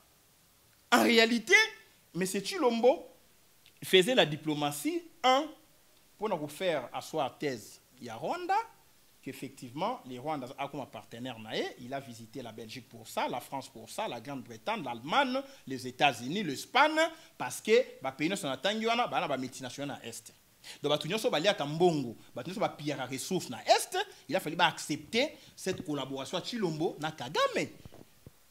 En réalité, M. Tshilombo faisait la diplomatie pour nous faire asseoir thèse. Il y a Rwanda, qu'effectivement, les Rwandais ont comme partenaire, il a visité la Belgique pour ça, la France pour ça, la Grande-Bretagne, l'Allemagne, les États-Unis, l'Espagne, parce que les pays sont en multinationales à l'Est. Donc, il a fallu accepter cette collaboration à Tshilombo na Kagame.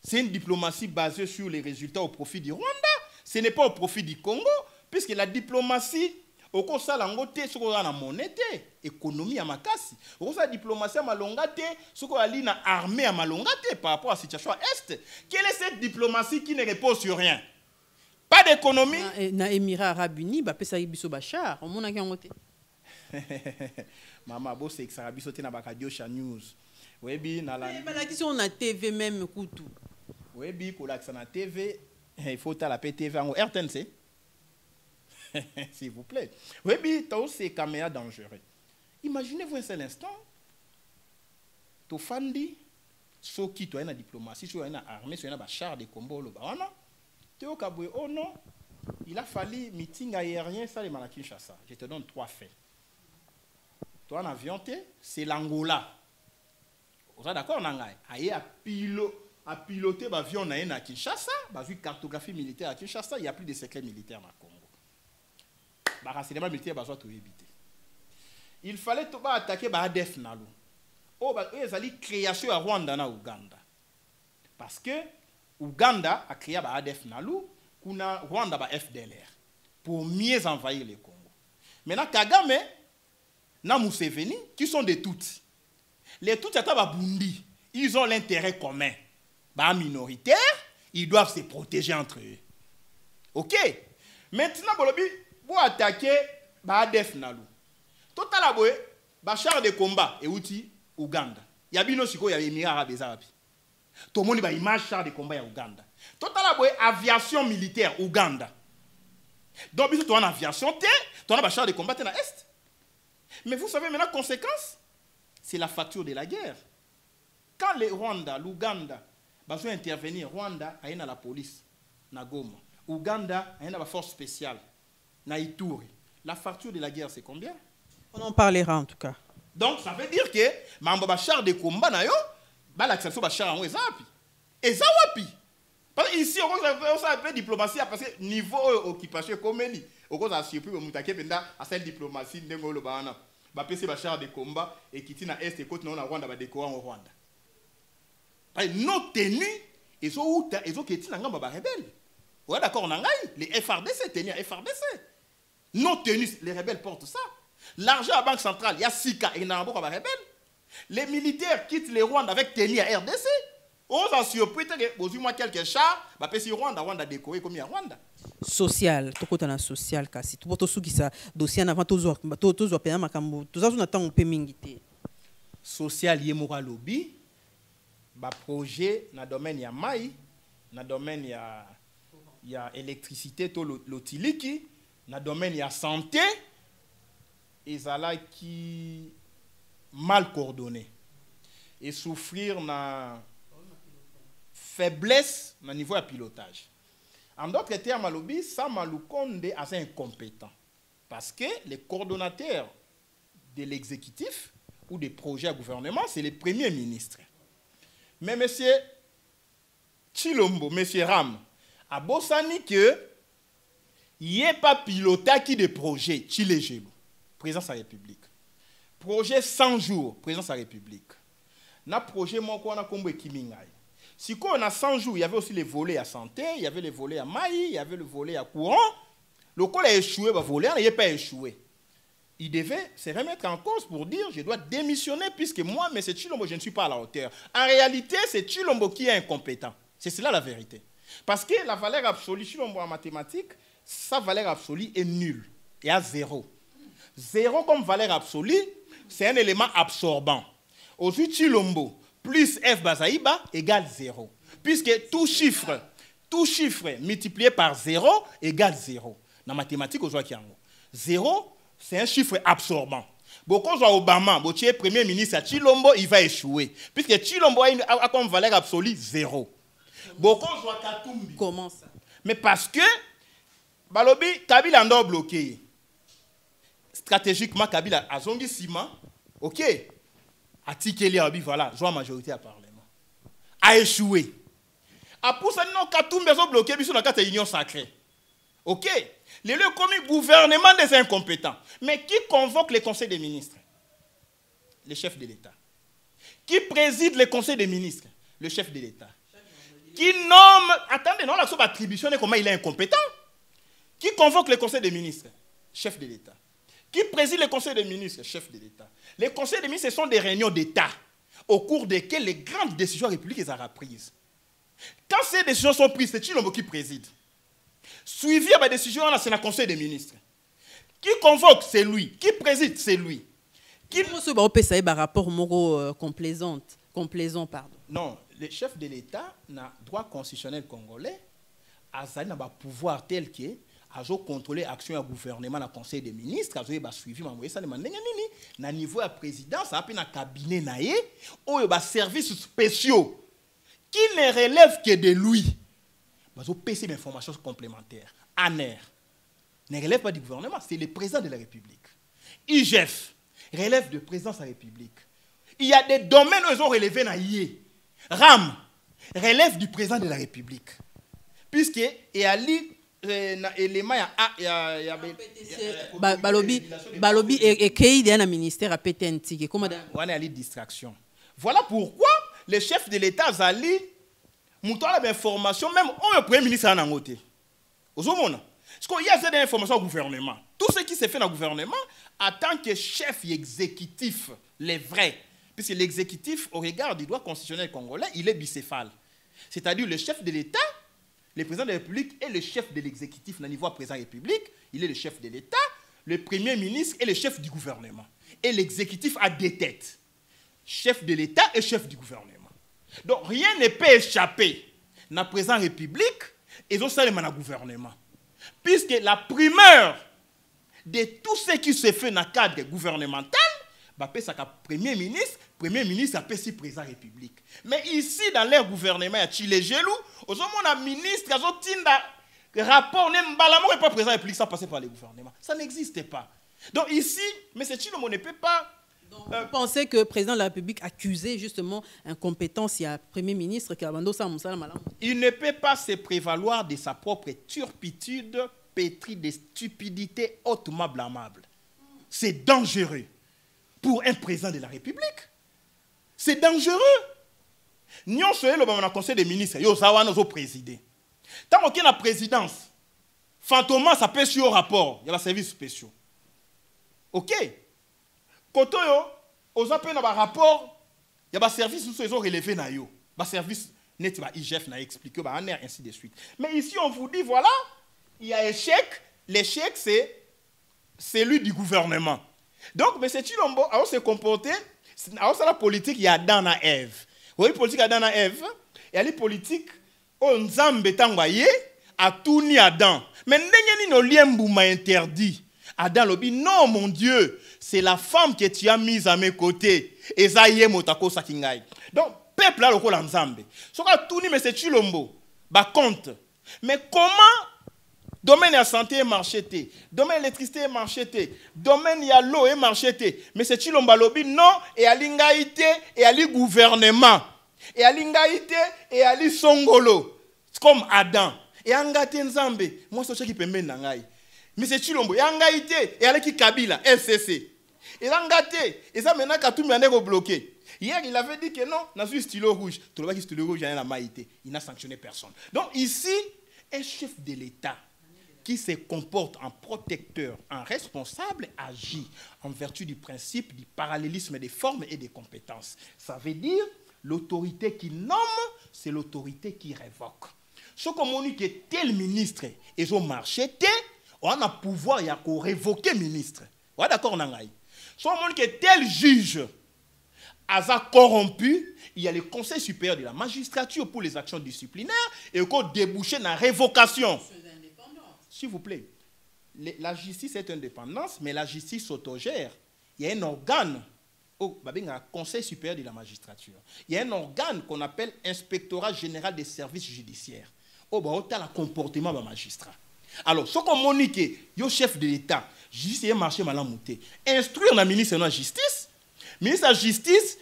C'est une diplomatie basée sur les résultats au profit du Rwanda. Ce n'est pas au profit du Congo, puisque la diplomatie, au cours de la ce qu'on a la monnaie, économie à makasi. Au cours de la diplomatie à malongate, ce qu'on a la armée à malongate par rapport à la situation à Est. Quelle est cette diplomatie qui ne repose sur rien? Pas d'économie. Dans les Émirats Arabes Unis, bah pesa ibiso bachar. On m'a dit maman, bo c'est que ça abiso te na bakadio cha news. Oui bi na la. Mais la question on a TV même coutou. Oui bi pour l'accès na TV, il faut ta la PTV en RTNC. S'il vous plaît. Oui, bien, c'est caméra dangereux. Imaginez-vous un seul instant. Tu fandi, ce qui tu as une diplomatie, tu as une armée, tu as un char de combat, tu as oh non, il a fallu meeting aérien, ça les Kinshasa. Je te donne 3 faits. Tu as un avion, c'est l'Angola. Vous êtes d'accord, Nangai? Aïe, à piloter l'avion à Kinshasa, une cartographie militaire à Kinshasa, il n'y a plus de secrets militaires dans le Congo. Il fallait attaquer ADF Nalu. Il a création à Rwanda na Uganda. Parce que Uganda a créé ADF Nalu, kuna Rwanda ba FDLR pour mieux envahir le Congo. Maintenant Kagame na Museveni qui sont des Tutsis. Les Tutsis à Bundi, ils ont l'intérêt commun. Ba minoritaire, ils doivent se protéger entre eux. OK? Maintenant bolobi pour attaquer ADF Nalu. Total aboye, char de combat et outil Uganda. Il y a bino siko ya Émirats Arabes Unis. Tout le monde ba image char de combat ya Uganda. Total aboye aviation militaire Uganda. Donc biso to en aviation té, to na char de combat na est. Mais vous savez maintenant la conséquence, c'est la facture de la guerre. Quand le Rwanda, l'Ouganda besoin intervenir, Rwanda a la police na Goma. Uganda a la force spéciale. La facture de la guerre, c'est combien? On en parlera en tout cas. Donc, ça veut dire que Mamba char de combat, l'accession de char en Ezapi. Ezawapi. Parce que ici, on a un peu de diplomatie parce que niveau occupation comme il on a surpris à cette diplomatie de Ngolobana. PC char de combat et qui tient à Est et côté non à Rwanda, va décorer au Rwanda. Nos tenues, ils ont qui tient à rebelle. Ouais, d'accord, les FRDC, tenir FRDC. Nos tenues, les rebelles portent ça. L'argent à la Banque centrale, il y a Sika et Nambo comme rebelle. Les militaires quittent les Rwanda avec tenir à RDC. On s'en surpris que, posez-moi quelques chars, bah, parce que Rwanda décoré comme il y a Rwanda. Social, tout côté social, kasi. Tout pour qui ça dossier avant tous payer makambo. Tout ça, on attend un peu mingité. Social, yemora lobby, bah projet dans le domaine ya maï, dans le domaine il y a électricité, l'otiliki, dans le domaine il y a santé, et ça là qui mal coordonné. Et souffrir na faiblesse au niveau de pilotage. En d'autres termes, Malobi, ça Maloukonde est assez incompétent. Parce que les coordonnateurs de l'exécutif ou des projets à gouvernement, c'est les premiers ministres. Mais M. Tshilombo, M. Ram, a bossani que il n'y a pas piloté qui des projets, Tshilejelo, président de la République. Projet 100 jours, président de la République. Na projet mon a combo Kimingai. Si on a 100 jours, il y avait aussi les volets à santé, il y avait les volets à maïs, il y avait le volet à courant. Le col a échoué, le volet n'a pas échoué. il devait se remettre en cause pour dire je dois démissionner puisque moi, M. Tshilombo, je ne suis pas à la hauteur. En réalité, c'est Tshilombo qui est incompétent. C'est cela la vérité. Parce que la valeur absolue, Tshilombo en mathématiques, sa valeur absolue est nulle. Il y a 0. 0 comme valeur absolue, c'est un élément absorbant. Aujourd'hui, Tshilombo plus F Bazaïba égale 0. Puisque tout chiffre multiplié par 0 égale 0. Dans la mathématique, aujourd'hui, 0, c'est un chiffre absorbant. Beaucoup de Obama, le premier ministre à Tshilombo, il va échouer. Puisque Tshilombo a comme valeur absolue 0. Beaucoup de Katumbi. Comment ça? Mais parce que, Balobi, Kabila a bloqué. Stratégiquement, Kabila a zongi Sima, ok. A Tikeli Abi, voilà, joue majorité à Parlement. A échoué. A pour ça, non, Katumbi a bloqué, mais sur la carte union sacrée. Ok. Les lieux commis gouvernement des incompétents. Mais qui convoque les conseils des ministres? Le chef de l'État. Qui préside les conseils des ministres? Le chef de l'État. Qui nomme... Attendez, non, la attribution est comment il est incompétent. Qui convoque les conseils des ministres? Chef de l'État. Qui préside les conseils des ministres? Chef de l'État. Les conseils des ministres, ce sont des réunions d'État au cours desquelles les grandes décisions républicaines sont prises. Quand ces décisions sont prises, c'est Tshilombo qui préside. Suivi à la décision, c'est le conseil des ministres. Qui convoque, c'est lui. Qui préside, c'est lui. Qui peut un rapport moro complaisant, pardon. Non, le chef de l'État n'a droit constitutionnel congolais a un pouvoir tel que a contrôler l'action du gouvernement dans le conseil des ministres, a suivi na niveau de la présidence, a un cabinet naé, ou des services spéciaux qui ne relèvent que de lui. Ils ont PC d'informations complémentaires. ANER ne relève pas du gouvernement, c'est le président de la République. IGF relève de présidence de la République. Il y a des domaines où ils ont relevé na IE. RAM relève du président de la République. Puisque il y a l'élément Balobi et qu'il y a un ministère à PTNT. Comment on a distraction. Voilà pourquoi le chef de l'État Zali montre l'information, même le premier ministre a un côté. Parce qu'il y a des informations au gouvernement. Tout ce qui se fait dans le gouvernement, en tant que chef exécutif, les vrais, puisque l'exécutif, au regard du droit constitutionnel congolais, il est bicéphale. C'est-à-dire le chef de l'État, le président de la République et le chef de l'exécutif au niveau président de la République, il est le chef de l'État, le premier ministre et le chef du gouvernement. Et l'exécutif a deux têtes, chef de l'État et chef du gouvernement. Donc rien ne peut échapper dans le président de la République et dans le gouvernement. Puisque la primeur de tout ce qui se fait dans le cadre gouvernemental, c'est le premier ministre appelle si président de la République. Mais ici, dans leur gouvernement, il y a Gelou, au moment où le ministre a un rapport, n'est pas président de la République, ça passe par le gouvernement. Ça n'existe pas. Donc ici, M. Tshilombo ne peut pas... Vous pensez que le président de la République accusé justement incompétence, il y a un premier ministre qui a abandonné ça. Il ne peut pas se prévaloir de sa propre turpitude pétrie de stupidité hautement blâmable. C'est dangereux pour un président de la République. C'est dangereux. Nous sommes dans le conseil des ministres, nous sommes présidés. Tant qu'il y a la présidence, fantomas, ça peut sur rapport, il y a les services spéciaux. OK? Quand on a un rapport, il y a des services qui sont relevés. Des services net, IGF n'a expliqué, ainsi de suite. Mais ici, on vous dit, voilà, il y a échec. L'échec, c'est celui du gouvernement. Donc, M. Tshilombo a se comporté, a la politique, il y a Adam et Ève. Vous voyez, la politique Adam et Ève, il y a la politique, on Nzambe tangoye, a tout ni Adam. Mais n'enye ni no m'a interdit. Adam lobi, non, mon Dieu, c'est la femme que tu as mise à mes côtés. Et ça y est, motako sakingai. Donc, peuple là, le rôle en Nzambe. Ce que tout ni, M. Tshilombo, compte. Mais comment domaine de la santé est marché, domaine de l'électricité est marché, domaine de l'eau est marché, mais c'est Tshilombo lobi non, et à l'ingaïté, et à l'I gouvernement, et à l'ingaïté, et à l'I songolo, comme Adam, et à l'Angate Nzambe, moi c'est ce qui peut mener n'angaï. Mais c'est Tshilombo, et à l'Angate, et à l'I Kabila, FCC, et l'Angate, et ça maintenant Katumbi est bloqué. Hier, il avait dit que non, dans un stylo rouge, tout le stylo rouge, il y a la maïté, il n'a sanctionné personne. Donc ici, un chef de l'État qui se comporte en protecteur, en responsable, agit en vertu du principe du parallélisme des formes et des compétences. Ça veut dire l'autorité qui nomme, c'est l'autorité qui révoque. Ce qu'on dit que tel ministre et au marché, on a pouvoir il y a qu'on révoquer ministre. Ouais, d'accord, nangai. Ce qu'on dit que tel juge a corrompu, il y a le Conseil supérieur de la magistrature pour les actions disciplinaires et qu'on débouche dans la révocation. S'il vous plaît, la justice est indépendante, mais la justice s'autogère. Il y a un organe, un Conseil supérieur de la magistrature. Il y a un organe qu'on appelle Inspectorat général des services judiciaires. Il y a le comportement des magistrats. Alors, ce qu'on dit que le chef de l'État, justice et marché malamouté, instruire le ministre de la Justice, le ministre de la Justice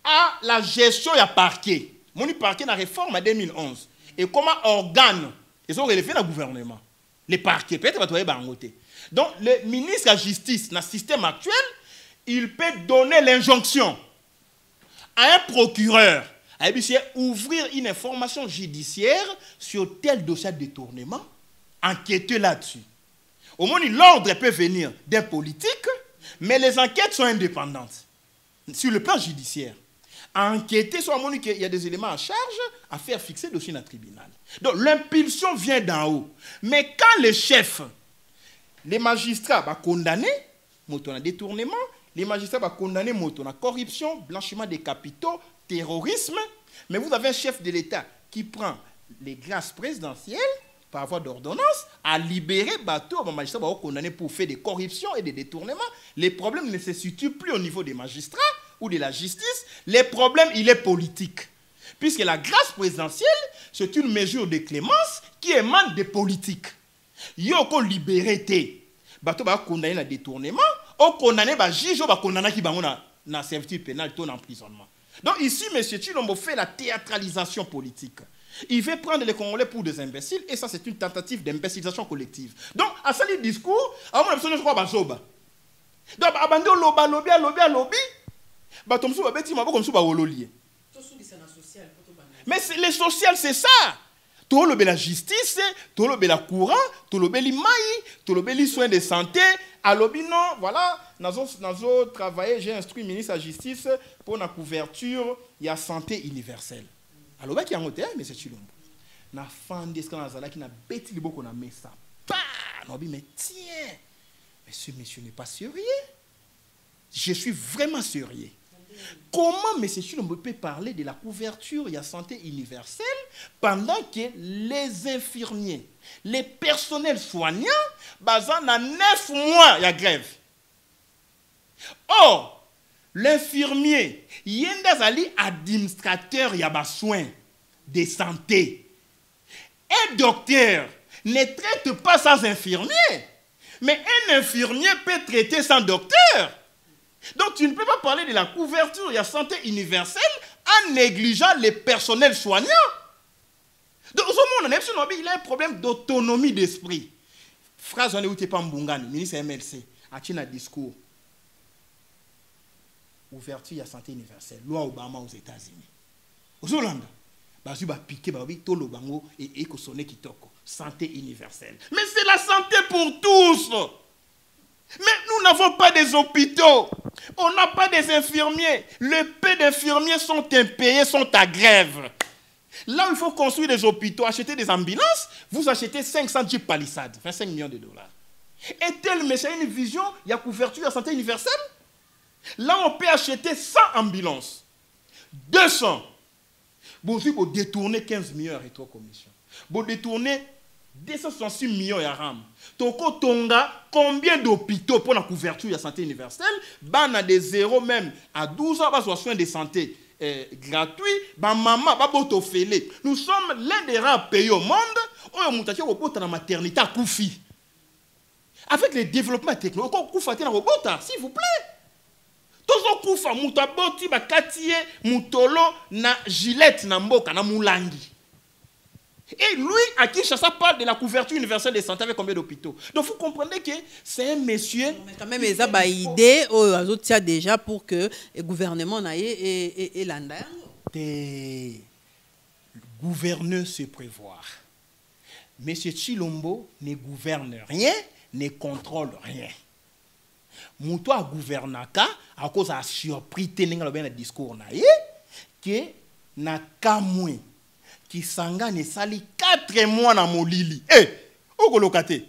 a la gestion du parquet. Mon parquet dans la réforme en 2011. Et comment organe, ils ont relevé le gouvernement. Les parquets, peut-être que vous avez. Donc, le ministre de la Justice, dans le système actuel, il peut donner l'injonction à un procureur à ouvrir une information judiciaire sur tel dossier de détournement, enquêter là-dessus. Au moins, l'ordre peut venir d'un politique, mais les enquêtes sont indépendantes sur le plan judiciaire. Enquêter sur le moment qu'il y a des éléments à charge, à faire fixer le dossier dans le tribunal. Donc l'impulsion vient d'en haut. Mais quand les chefs, les magistrats vont condamner, moto détournement, les magistrats vont condamner moto corruption, blanchiment des capitaux, terrorisme, mais vous avez un chef de l'État qui prend les grâces présidentielles par voie d'ordonnance à libérer bateau, les magistrats vont condamner pour faire des corruptions et des détournements. Les problèmes ne se situent plus au niveau des magistrats ou de la justice, les problèmes, il est politique. Puisque la grâce présidentielle, c'est une mesure de clémence qui émane des politiques. Il y a encore liberté. Bato va condamner le détournement, on condamne le juge, on va condamner qui va dans servitude pénale, ton emprisonnement. Donc ici, M. Tshilombo fait la théâtralisation politique. Il veut prendre les Congolais pour des imbéciles, et ça, c'est une tentative d'imbécilisation collective. Donc, à ce discours, à mon avis, je crois que donc, abandon lobby, mais les social, c'est ça. Tout le la justice, tout le la courant, tout le les soins de santé. À l'objet, non, voilà, nous travaillé, j'ai instruit le ministre de la Justice pour la couverture, il y a santé universelle. À l'objet, qui a monté, mais c'est Tshilombo. Na fan de ce qu'on a qui n'a bêti le beaucoup, on a mis ça. Mais tiens, mais ce monsieur n'est pas sérieux. Je suis vraiment sérieux. Comment M. Tshilombo peut parler de la couverture et la santé universelle pendant que les infirmiers, les personnels soignants, basant dans 9 mois, il y a grève. Or, l'infirmier, il y a un administrateur, il y a soins de santé. Un docteur ne traite pas sans infirmier, mais un infirmier peut traiter sans docteur. Donc, tu ne peux pas parler de la couverture et la santé universelle en négligeant les personnels soignants. Donc, au monde, il a un problème d'autonomie d'esprit. Phrase, on est où tu pas Mbungani, ministre MLC, a un discours. Ouverture et la santé universelle. Loi Obama aux États-Unis. Aux Hollande, il va piquer, tout le bango et écosonner qui toque. Santé universelle. Mais c'est la santé pour tous. Mais nous n'avons pas des hôpitaux. On n'a pas des infirmiers. Les peu d'infirmiers sont impayés, sont à grève. Là où il faut construire des hôpitaux, acheter des ambulances, vous achetez 500 Jeep Palisade, 25 millions de dollars. Et tel, mais c'est une vision, il y a couverture à la santé universelle. Là, on peut acheter 100 ambulances, 200. Bon, si vous détournez 15 millions de rétrocommission, vous détournez 266 millions de RAM. Toko Tonga, combien d'hôpitaux pour la couverture de la santé universelle? Ben, a des 0 même à 12 ans, on soins de santé gratuits. Ben, maman, nous sommes l'un des rares pays au monde où on a la maternité à Koufi. Avec les développements technologiques, on Koufa na robota, s'il vous plaît. Tozo Koufa, mutaboti, bakatie, mutolo, na gilette, na mboka, na moulangi. Et lui, à Kinshasa, parle de la couverture universelle de santé avec combien d'hôpitaux. Donc, vous comprenez que c'est un monsieur... Mais quand même, il y a une idée, il y a déjà pour que le gouvernement n'aille et l'anda. Le gouverneur se prévoir. M. Tshilombo ne gouverne rien, ne contrôle rien. Mouto a gouvernaka à cause a surpris tenenga le discours na ye que na kamwe qui sanga ne sali 4 mois na molili. Okolokate.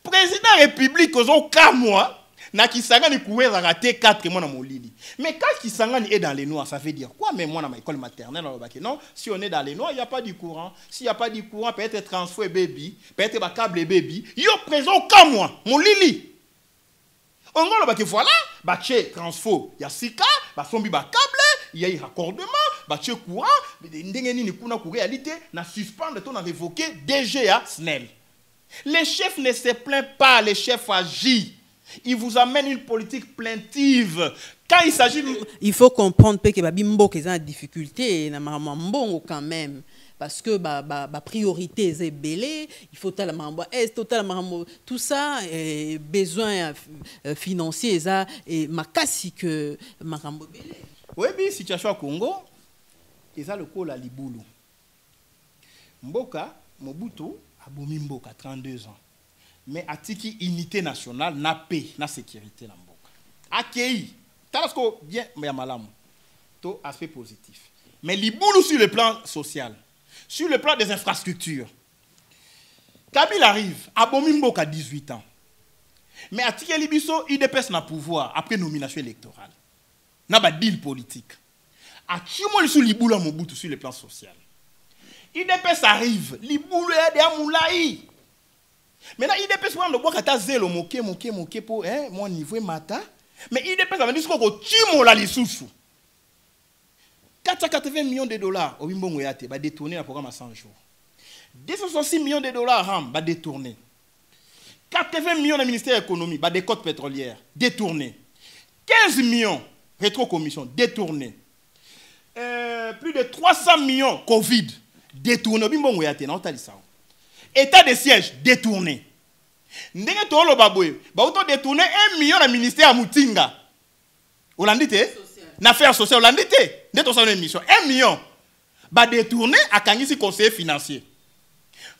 Président république ozo kamwa na Kisanga ni kuweza rater 4 mois na molili. Mais quand Kisanga est dans les noirs, ça veut dire quoi? Mais moi, dans ma école maternelle, non, si on est dans les noirs, il n'y a pas du courant. S'il n'y a pas du courant, peut-être transfert baby, peut-être un câble baby. Yo présent comme moi, molili. On va dire voilà, baché transfert, il y a 6 cas, basombi ba câble, il y a un raccordement, baché courant, ndengeni ni kuna ku réalité, na suspendre ton révoqué DGA SNEL. Les chefs ne se plaignent pas, les chefs agissent. Ils vous amènent une politique plaintive. Quand il s'agit... Il faut comprendre que Bimbo est en difficulté, quand même. Parce que la priorité est belée, il faut tout ça, besoin financier, et makasi que Marambo belé. Oui, bien, situation au Congo, c'est le coup la Liboulou. Mboka, Mobutu, abomi Mboka, 32 ans. Mais atiki unité nationale, na paix, na sécurité na mboka. Accueilli. Talasko bien, mais malamu. To aspect positif. Mais Liboulou sur le plan social, sur le plan des infrastructures. Kabila arrive, abomi Mboka à 18 ans. Mais atiki Libiso, il dépêche na pouvoir après nomination électorale. Na ba deal politique. Atimo sur Liboulou Mobutu sur le plan social. Il dépêche arrive, Liboulou est de Moulaï. Maintenant, il dépêche de voir que zélo moqué pour mon niveau mata. Mais il dépêche de dire que tu m'as la sous. 480 millions de dollars au Bimbongo Yate va détourner le programme à 100 jours. 266 millions de dollars RAM va détourner. 80 millions de ministère de l'économie va des côtes pétrolières détourner. 15 millions rétro-commission détourner. Plus de 300 millions Covid détourner au Bimbongo Yate. Non, t'as dit ça. État de siège détourné. Ndenge to lo baboye, ba auto détourner 1 million na ministère à Moutinga. Olandite? Na affaires sociales olandite. Ndeto sa une mission 1 million. Ba détourner à kangisi conseiller financier.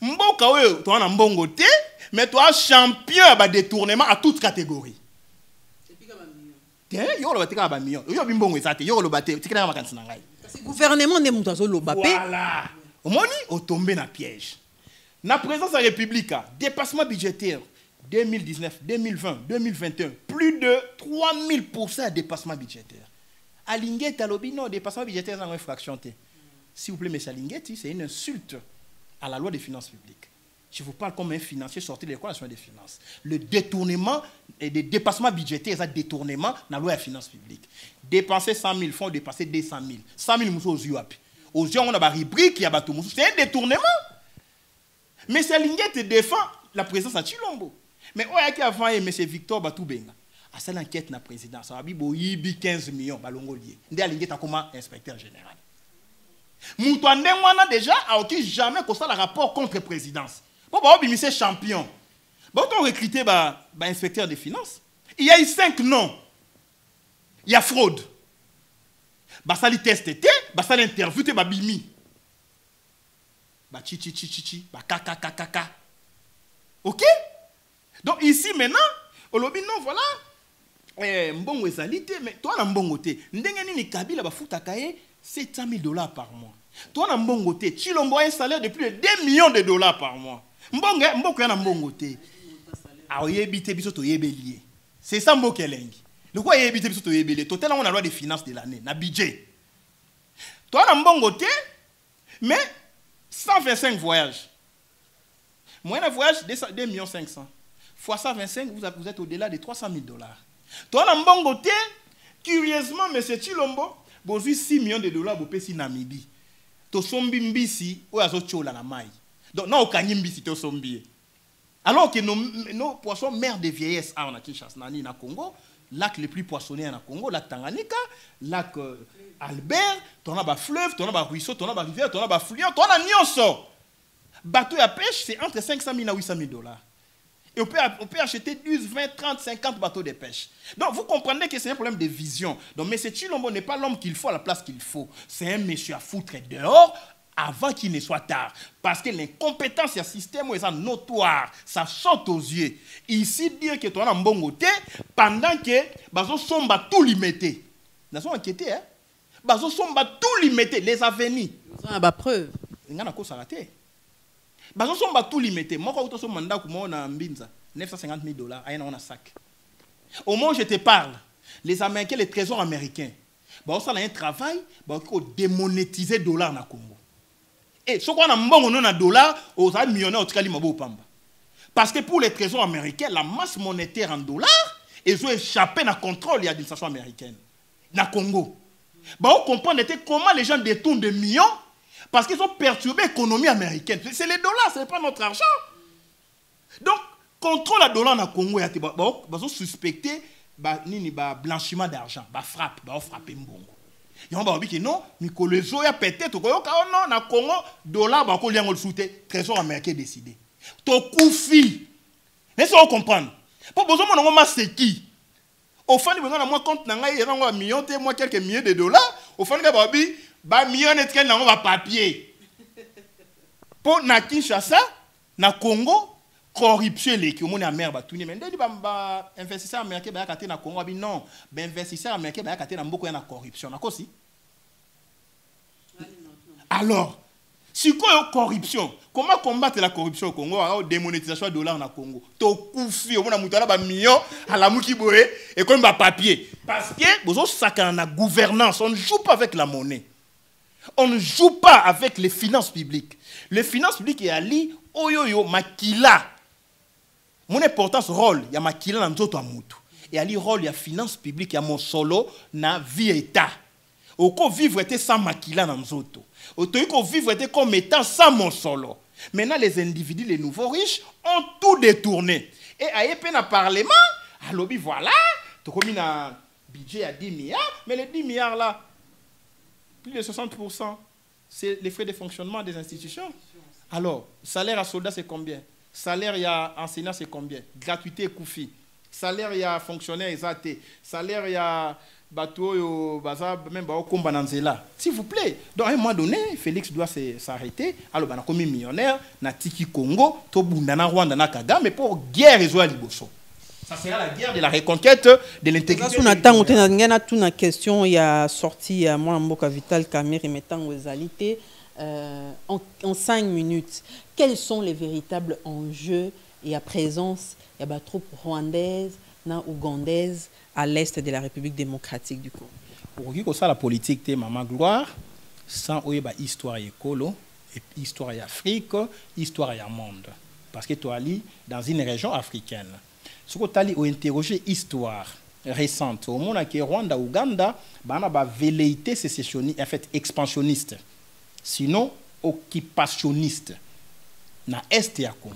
Mboka oyo to na mbongo te, mais toi champion ba détournement à toute catégorie. C'est pika ba million. Te yo lo batika ba million. Yo bimbongo ezate, yo lo bate, tikana makansi na ngai. Parce que gouvernement ne muto zo lo bapé. Voilà. Omoni o tomber na piège. La présence de la République, dépassement budgétaire 2019, 2020, 2021, plus de 3000% de dépassement budgétaire. Alinguet, Talobi, non, dépassement budgétaire, c'est une infraction. S'il vous plaît, M. Alinguet, c'est une insulte à la loi des finances publiques. Je vous parle comme un financier sorti de l'école nationale des finances. Le détournement et des dépassements budgétaires, c'est un détournement dans la loi des finances publiques. Dépenser 100 000 francs, dépenser 200 000. 100 000 moussous aux yeux. Aux yeux, on a une rubrique, il y a bateau moussous. C'est un détournement. Mais M. Linguet défend la présence à Tshilombo. Mais qui avant M. Victor Batoubenga. À cette enquête na présidence, ça a dit 15 millions balongolier. Ndé Linguet a comme inspecteur général. Moutouandé wana déjà a aucun jamais qu'on ça le rapport contre présidence. Pour ba obi monsieur champion. Ba on recruter ba inspecteur des finances. Il y a eu 5 noms. Il y a fraude. Ba sali test té, ba sali interview té ba bimi. Ba chi, ba kaka. Ok? Donc ici maintenant, au lobby non, voilà, mbongo ezalité, mais toi na mbongo te, ndenge nini Kabila ba futakaye $700 000 par mois. Toi na mbongo te, Tshilombo a un salaire de plus de $2 millions par mois. Mbongo ya na mbongo te. Ah oyebite biso to yebelié. C'est ça mboko elengi. Le quoi yebite biso to yebelié. Total on a la loi des finances de l'année, na budget. Toi na mbongo te, mais 125 voyages. Moyen de voyage, 2 500 000. Fois 125, vous êtes au-delà de $300 000. Toi, dans Mbongote, curieusement, M. Tshilombo, vous avez 6 millions de dollars pour payer Namibie. To sombi mbisi, ou azo chola na mai. Donc, non, au mbisi, to sombi. Alors que nos poissons mères de vieillesse, on a Kinshasa, nani na Congo, lac le plus poissonné en Congo, lac Tanganyika, lac Albert, ton a fleuve, ton a ruisseau, ton a rivière, ton a fluvial, ton a nyonso. Bateau à pêche, c'est entre 500 000 à 800 000 $. Et on peut acheter 10, 20, 30, 50 bateaux de pêche. Donc vous comprenez que c'est un problème de vision. Donc M. Tshilombo n'est pas l'homme qu'il faut à la place qu'il faut. C'est un monsieur à foutre dehors, avant qu'il ne soit tard. Parce que l'incompétence du système est notoire, ça saute aux yeux. Ici, dire que tu as un bon côté, pendant que bazo somba tout limité. Nous sommes inquiétés, hein? Bazo somba tout limité, les avenirs. Nous avons preuve. Nous avons raté. Bazo somba tout limité. Moi, quand je mandat pour moi, on a $950 000, on a un sac. Au moment où je te parle, les Américains, les trésors américains, bah, on a un travail, bah, on démonétiser $dollars dans le Congo. Et ce qu'on a un dollar, on a millionnaire au Tkali Mabo Pamba. Parce que pour les trésors américains, la masse monétaire en dollars, ils ont échappé dans le contrôle de l'administration américaine. Dans le Congo. Bah, on comprend comment les gens détournent des millions parce qu'ils ont perturbé l'économie américaine. C'est les dollars, ce n'est pas notre argent. Donc, contrôle le dollar dans le Congo, ils ont suspecté blanchiment d'argent, frappe, frapper mbongo. Ils ont dit que non, Mikolozo a peut-être non, dans le Congo, dollar, le trésor américain décidé. To koufi. Est-ce que vous comprenez? Pas besoin de c'est qui? Au fond, il y a moi compte un million, moi quelques milliers de dollars. Au fond, il y a million de papier. Pour na Kinshasa, na Congo, corruption les qui ont mon mère tout mais ndé ba investisseur américain ba katé na Congo non, ba investisseur américain ba katé na mboko na corruption na kosi. Alors, si quoi corruption, comment combattre la corruption au Congo, la démonétisation de dollars na Congo? To koufi au mona mutala ba million à la muki boé et comme ba papier parce que bozo saka na gouvernance, on ne joue pas avec la monnaie. On ne joue pas avec les finances publiques. Les finances publiques est ali oyoyo makila. Mon importance rôle, il y a makila na nzoto amutu. Et ali rôle il y a finance publique, il y a mon solo na vie état. Oko vivre était sans makila na nzoto. Oko vivre était comme étant sans mon solo. Maintenant les individus, les nouveaux riches ont tout détourné. Et à na parlement, à lobby voilà, tu as mis un budget à 10 milliards, mais les 10 milliards là, plus de 60%, c'est les frais de fonctionnement des institutions. Alors, salaire à soldat c'est combien? Salaire à enseignant c'est combien? Gratuité Koufi. Salaire à fonctionnaire exaté. Salaire à bateau même s'il vous plaît. Donc à un moment donné, Félix doit s'arrêter. Alors on a comme millionnaire na Tiki Congo, to bundana Rwanda na Kagame mais pour guerre Ezoa Liboso. Ça sera la guerre de la reconquête de l'intégrité. On attend une question, il y a sorti à moi Mboka Vital Kamere mettant aux égalités en 5 minutes. Quels sont les véritables enjeux et à présence il y a troupes rwandaises, ougandaises à l'est de la République démocratique du Congo? Pour qui ça la politique de Maman Gloire sans histoire écolo, histoire d'Afrique, histoire du monde. Parce que tu es dans une région africaine. Ce que tu as interrogé l'histoire récente, au monde que Rwanda, Ouganda, ba velléité sécessionniste, en fait expansionniste, sinon occupationniste, na est ya Congo.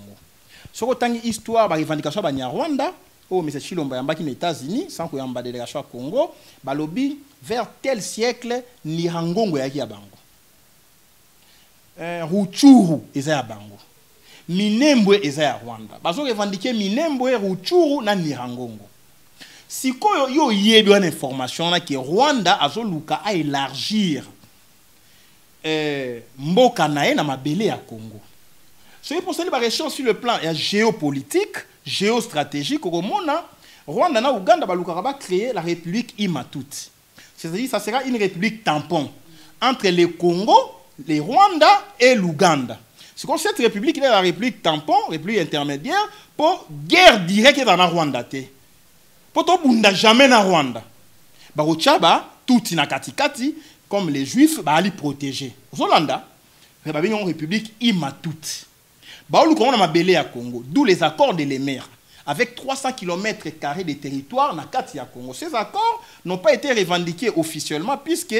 Ce que tu as histoire, ba revendication ba Rwanda, oh mais c'est Chilomba yamba qui les États-Unis, sans que yamba délégation Congo, ba lobby vers tel siècle Nirangongo ya bango. Ruchuru eza ya bango. Minembwe eza ya Rwanda. Bazo revendiquer Minembwe, Ruchuru na Nirangongo. Si ko yo yebi une information là que Rwanda azoluka a élargir mboka nae na mabele ya Congo. C'est pour ça que les recherches sur le plan géopolitique, géostratégique, au Mona, Rwanda na Ouganda va créer la République Imatouti. C'est-à-dire que ça sera une république tampon entre le Congo, le Rwanda et l'Ouganda. C'est comme cette république est la république tampon, république intermédiaire, pour guerre directe dans la Rwanda. Pour tout le monde jamais dans Rwanda. Barochaba, tout na katikati, comme les Juifs, va aller protéger. Aux Hollanda, il y a une république Imatouti. D'où les accords de l'Emer, avec 300 km² de territoire dans Katia Congo. Ces accords n'ont pas été revendiqués officiellement puisque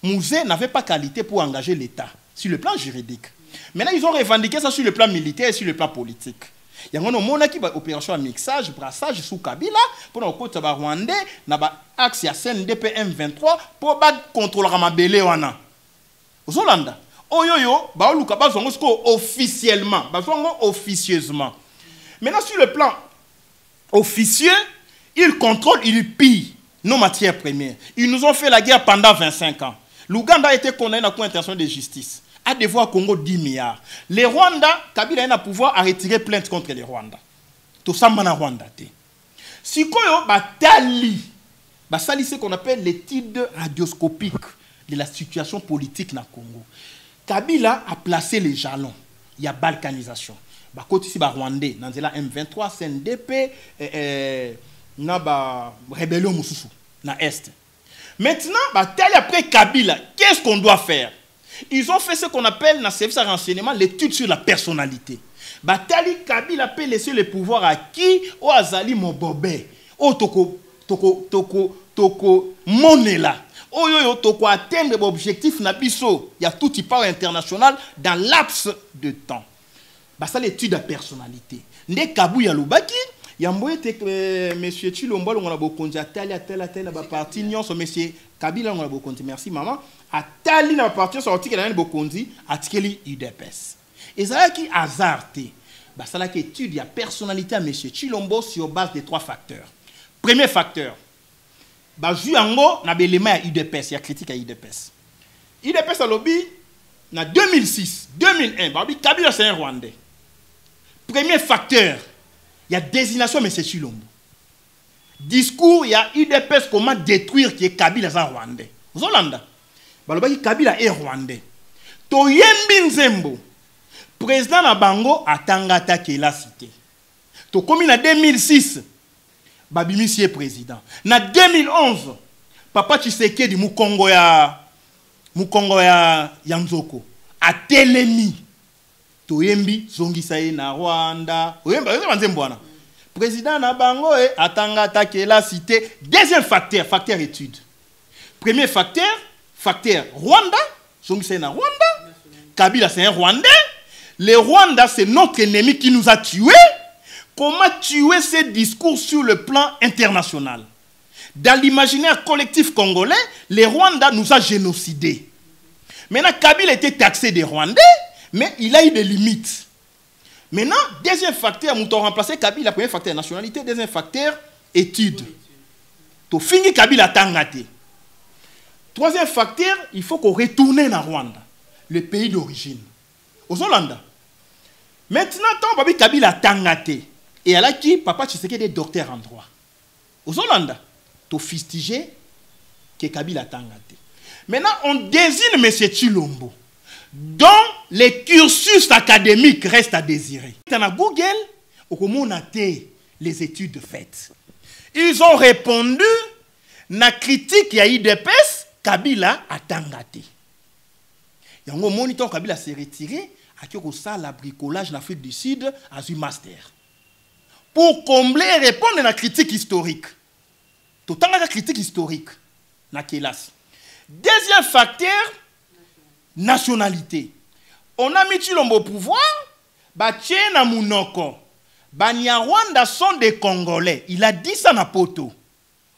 Mouzé n'avait pas qualité pour engager l'État sur le plan juridique. Maintenant, ils ont revendiqué ça sur le plan militaire et sur le plan politique. Il y a une opération de mixage, brassage sous Kabila pour le côté rwandais, l'axe CNDP M23 pour contrôler la Mabélé. Aux Hollanda. Oyoyo, baoluka bazongo officiellement, bazongo officieusement. Maintenant sur le plan officieux, ils contrôlent, ils pillent nos matières premières. Ils nous ont fait la guerre pendant 25 ans. L'Ouganda a été condamné à la Cour internationale de justice. a devoir Congo 10 milliards. Les Rwandais, Kabila a pouvoir à retirer plainte contre les Rwandais. Tout ça, c'est Rwanda. Si Koyo, ça, c'est ce qu'on appelle l'étude radioscopique de la situation politique dans le Congo. Kabila a placé les jalons. Il y a balkanisation. Côté ici, Rwandais, dans la M23, CNDP, rébellion Moussoussou, dans l'Est. Maintenant, après Kabila, qu'est-ce qu'on doit faire? Ils ont fait ce qu'on appelle dans le service de renseignement l'étude sur la personnalité. Batali Kabila peut laisser le pouvoir à qui? Au Azali Mobobé, au Toko Monela, au Yoyo Toko atteindre l'objectif Nabiso. Il y a tout type international dans laps de temps. Ça l'étude de la personnalité. Ndé Kabou Yaloubaki, il y a monsieur Chilombo, on a beaucoup de tel, parti, monsieur Kabila, on a beaucoup de merci maman. A tali na partir sur l'article de Bokondi, article UDPS. Et ça qui hasardé. Ça là qui étude la personnalité à monsieur Chilombo sur base de 3 facteurs. Premier facteur. Juango na belément à UDPS, il y a critique à UDPS. UDPS a lobby en 2006, 2001, Kabila c'est un Rwandais. Premier facteur, il y a désignation de M. Chilombo. Discours, il y a UDPS comment détruire qui est Kabila c'est un Rwandais. Vous Hollande. Kabila est Rwandais. Toyembi Nzembo, président na Bango a Tangata qui est la cité. To comme en 2006, Babimisi est président. En 2011, Papa Tshisekedi Mukongo ya Nzoko a Telemi. Toyembi Zongisaye na Rwanda. Président na Bango a Tangata qui est la cité. Deuxième facteur, facteur étude. Premier facteur Rwanda. Zongisaye na Rwanda. Kabila c'est un Rwandais. Le Rwanda c'est notre ennemi qui nous a tués. Comment tuer ces discours sur le plan international? Dans l'imaginaire collectif congolais, les Rwandais nous a génocidés. Maintenant, Kabila était taxé des Rwandais, mais il a eu des limites. Maintenant, deuxième facteur, nous avons remplacé Kabila, premier facteur nationalité, deuxième facteur étude. To fini Kabila tangate. Troisième facteur, il faut qu'on retourne dans Rwanda, le pays d'origine. Aux Hollandais. Maintenant, tant que Kabila tangate. Et elle a qui Papa Tshisekedi est docteur en droit. Aux Hollandais, tu fustigé que Kabila tangate. Maintenant, on désigne M. Chilombo, dont les cursus académiques restent à désirer. Dans Google, on a les études faites. Ils ont répondu, na critique ya IDPS, Kabila a tangate. Il y a un moniteur Kabila s'est retiré, à qui on a la bricolage en Afrique du Sud, à un master. Pour combler et répondre à la critique historique. Tout le temps, la critique historique. Deuxième facteur, nationalité. On a mis Chilombo au pouvoir, Bachena Mounoko, Banyarwanda sont des Congolais. Il a dit ça na poto.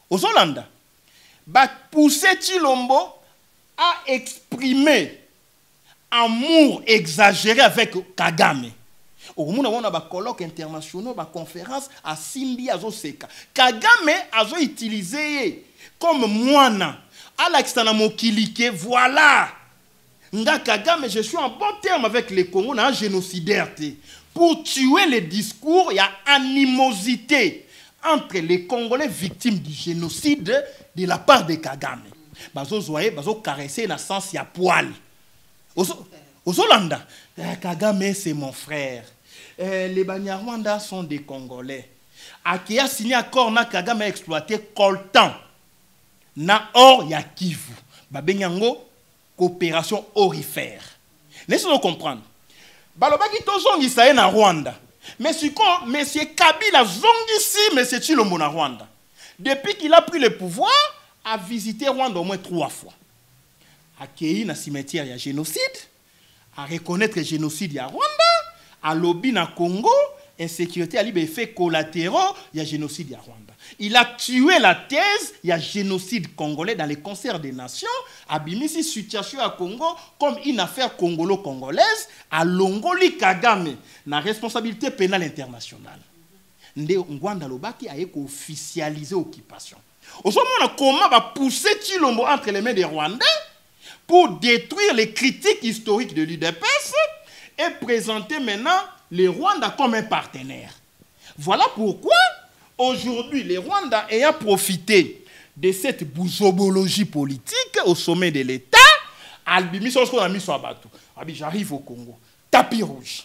Aux Hollandais. Poussé Chilombo à exprimer amour exagéré avec Kagame. Au moment où on a des colloques internationaux, des conférences, à Simbi, à Zoseka. Kagame a utilisé comme moine. À l'extanamoukilike, voilà. Nga Kagame, je suis en bon terme avec les Congos, on a un génocidaire. Pour tuer les discours, il y a animosité entre les Congolais victimes du génocide de la part de Kagame. Bazo zoye, bazo caresser dans le sens il y a poil. Aux Hollandais, Kagame c'est mon frère. Les Banyarwanda sont des Congolais. Qui a signé accord na Kagame a exploité coltan. Na or ya Kivu. Babenyango coopération orifère. Laissez-nous comprendre. Balobaki to zongi saye na Rwanda. Mais si quand monsieur Kabila zongi si monsieur Chilombo na Rwanda. Depuis qu'il a pris le pouvoir, a visité Rwanda au moins 3 fois. A accueilli na cimetière ya génocide, à reconnaître le génocide ya Rwanda. À lobby na Congo, insécurité, à effets collatéraux, il y a génocide à Rwanda. Il a tué la thèse, il y a génocide congolais dans les concerts des nations, à Bimisi, situation à Congo, comme une affaire congolo-congolaise, à Longoli Kagame, na responsabilité pénale internationale. Nde Ngwanda Lobaki a officialisé l'occupation. Aujourd'hui, comment va pousser Chilombo entre les mains des Rwandais pour détruire les critiques historiques de l'UDPS et présenter maintenant le Rwanda comme un partenaire. Voilà pourquoi, aujourd'hui, les Rwandais ayant profité de cette bouzobologie politique au sommet de l'État, j'arrive au Congo, tapis rouge.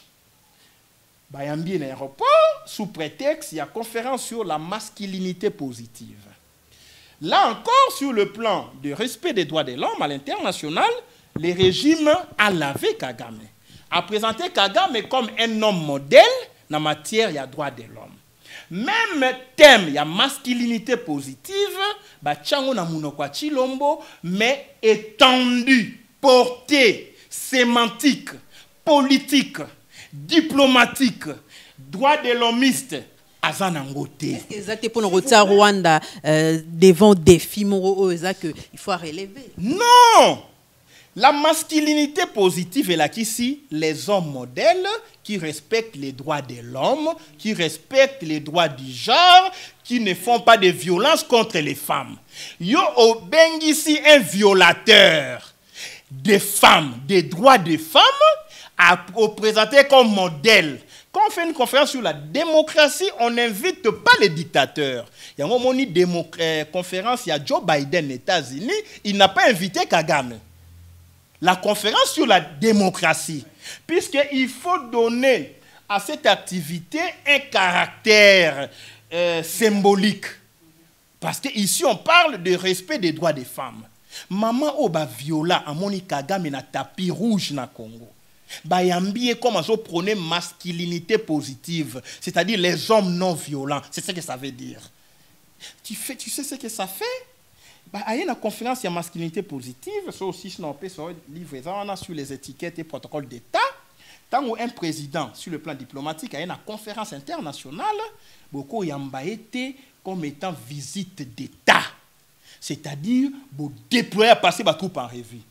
Bayambi à l'aéroport, sous prétexte, il y a conférence sur la masculinité positive. Là encore, sur le plan du respect des droits de l'homme à l'international, le régime a lavé Kagame, a présenté Kagame comme un homme modèle en matière de droits de l'homme. Même thème, il y a masculinité positive, Tchango na Munokwa Chilombo, mais étendu, porté, sémantique, politique, diplomatique, droit de l'hommiste, Azanangote. Exactement pour le retard Rwanda devant défis moraux qu'il faut relever. Non! La masculinité positive est là qu'ici, les hommes modèles qui respectent les droits de l'homme, qui respectent les droits du genre, qui ne font pas de violence contre les femmes. Yo obeng ici un violateur des femmes, des droits des femmes, à présenter comme modèle. Quand on fait une conférence sur la démocratie, on n'invite pas les dictateurs. Il y a un moment conférence, il y a Joe Biden aux États-Unis, il n'a pas invité Kagame. La conférence sur la démocratie, puisqu'il faut donner à cette activité un caractère symbolique. Parce qu'ici, on parle de respect des droits des femmes. Maman Oba viola a moni Kagame na tapis rouge na Congo. Bayambi est comme on prône masculinité positive, c'est-à-dire les hommes non violents. C'est ce que ça veut dire. Tu sais ce que ça fait? Il y a une conférence sur la masculinité positive, ça aussi, on peut livrer sur les étiquettes et protocoles d'État. Tant qu'un président, sur le plan diplomatique, il y a une conférence internationale, beaucoup y a été comme étant visite d'État. C'est-à-dire, vous déployer à passer votre troupe en revue.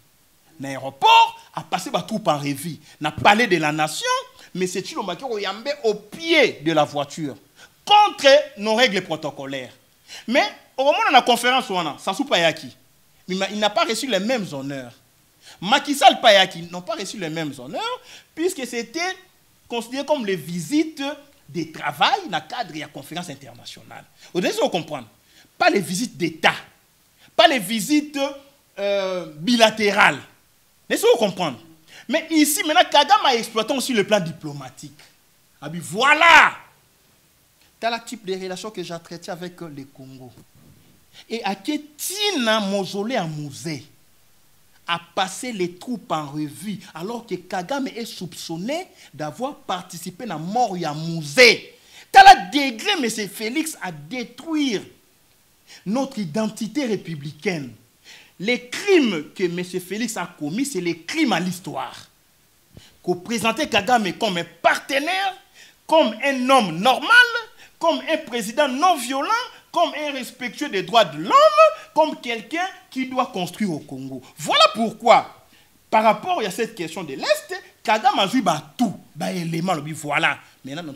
L'aéroport a passé votre troupe en revue. N'a palais de la nation, mais c'est Chilomba qui est au pied de la voiture, contre nos règles protocolaires. Mais au moment de la conférence, Sassou Payaki, il n'a pas reçu les mêmes honneurs. Macky Sall Payaki n'ont pas reçu les mêmes honneurs, puisque c'était considéré comme les visites de travail dans le cadre de la conférence internationale. Vous devez comprendre. Pas les visites d'État, pas les visites bilatérales. Laissez-vous comprendre. Mais ici, maintenant, Kagame a exploité aussi le plan diplomatique. Ah bien, voilà! C'est le type de relation que j'ai traité avec le Congo. Et à Ketina Mausolée à Musée a passé les troupes en revue alors que Kagame est soupçonné d'avoir participé à la mort à Musée. C'est le degré, M. Félix, à détruire notre identité républicaine. Les crimes que M. Félix a commis, c'est les crimes à l'histoire. Qu'on présentait Kagame comme un partenaire, comme un homme normal, comme un président non violent, comme un respectueux des droits de l'homme, comme quelqu'un qui doit construire au Congo. Voilà pourquoi, par rapport à cette question de l'Est, Kagame a vu tout, élément, voilà. Maintenant,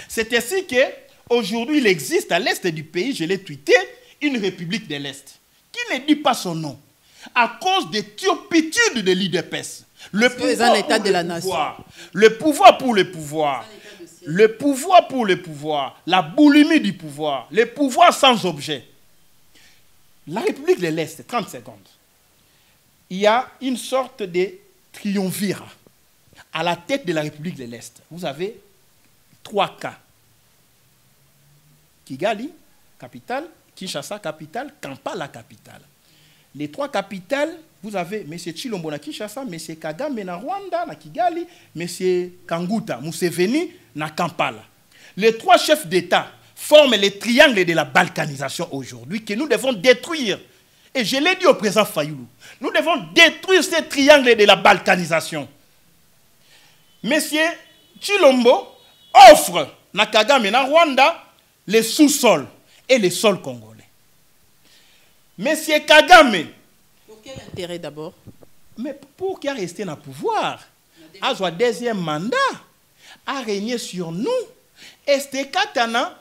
c'est ainsi qu'aujourd'hui, il existe à l'Est du pays, je l'ai tweeté, une république de l'Est, qui ne dit pas son nom, à cause des turpitudes de l'UDPS. Le pouvoir pour le pouvoir. Le pouvoir pour le pouvoir, la boulimie du pouvoir, le pouvoir sans objet. La République de l'Est, 30 secondes. Il y a une sorte de triumvirat à la tête de la République de l'Est. Vous avez 3 cas. Kigali, capitale, Kinshasa, capitale, Kampala, capitale. Les 3 capitales, vous avez M. Chilombo na Kinshasa, M. Kagame na Rwanda, na Kigali, M. Kanguta, Museveni na Kampala. Les 3 chefs d'État forment les triangles de la balkanisation aujourd'hui que nous devons détruire. Et je l'ai dit au président Fayoulou, nous devons détruire ces triangles de la balkanisation. M. Chilombo offre na Kagame na Rwanda les sous-sols et les sols congolais. Monsieur Kagame. Pour quel intérêt d'abord? Mais pour qu'il reste dans le pouvoir, à son 2e mandat, à régner sur nous. Est-ce que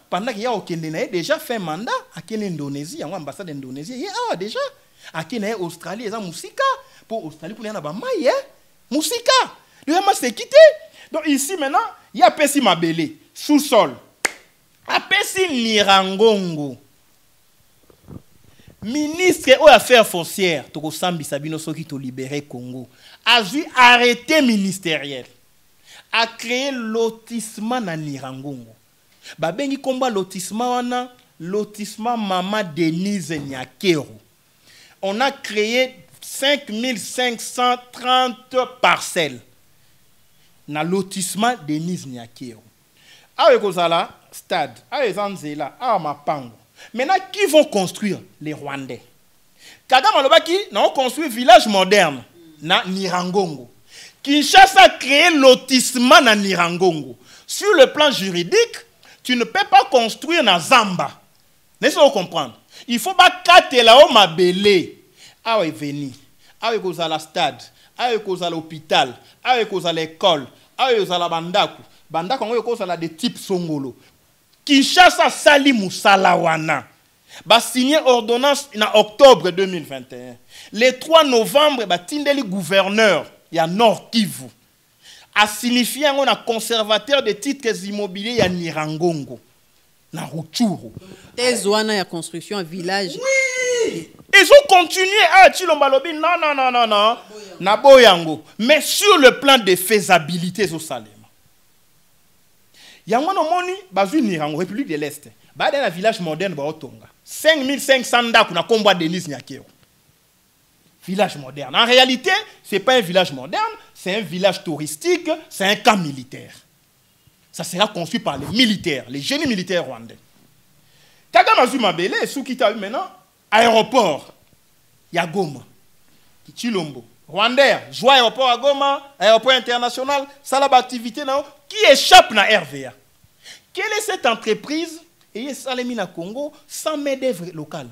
pendant qu'il y a déjà fait un mandat à l'Indonésie, à l'ambassade d'Indonésie, déjà, Aki na Australie eza musika pour Australie pour na ba mai musika. Le ma c'est quitté. Donc ici maintenant, il y a pesi mabele sous-sol. Apesi Nirangongo. Ministre aux affaires foncières, Toko Sambi Sabino Soki to libéré Congo, a vu arrêté ministériel, a créé lotissement na Nirangongo. Babengi komba lotissement wana, lotissement Mama Denise Nyakero. On a créé 5530 parcelles na lotissement Denise Nyakero. Awe kozala stade, awe zanzela, awe mapango. Maintenant, qui vont construire? Les Rwandais. Kagame Alobaki, n'a construit un village moderne, na Nirangongo. Kinshasa a créé lotissement na Nirangongo. Sur le plan juridique, tu ne peux pas construire na Zamba. N'est-ce pas comprendre? Il faut pas casser là haut ma belé. Ah ouais, veni. Ah ouais, cause à la stade. Ah ouais, cause à l'hôpital. Ah ouais, cause à l'école. Ah ouais, cause à la bandaku. Bandaku, on ouais, cause à la de type Songolo. Kinshasa Sali Moussalawana. Ba signé ordonnance en octobre 2021. Le 3 novembre, ba tindeli gouverneur ya Nord Kivu a signifié un conservateur de titres immobiliers ya Nirangongo na Rutshuru. Tezwana ya construction un village. Oui. Ils ont continué à Chilombalobi non. Na Boyango. Mais sur le plan de faisabilité au Salem. Yango no moni bazu Nirango République de l'Est. Ba dans un village moderne ba Otonga. 5500 ndaku na kombo Denise Nyakero. Village moderne. En réalité, ce n'est pas un village moderne, c'est un village touristique, c'est un camp militaire. Ça sera construit par les militaires, les génies militaires rwandais. Kagame Azuma Bele, sous qui t'a eu maintenant, aéroport, Yagoma, Chilombo. Rwandais, joie aéroport à Goma, aéroport international, ça la activité qui échappe à RVA. Quelle est cette entreprise et ça les mis à Congo sans main d'œuvre locale?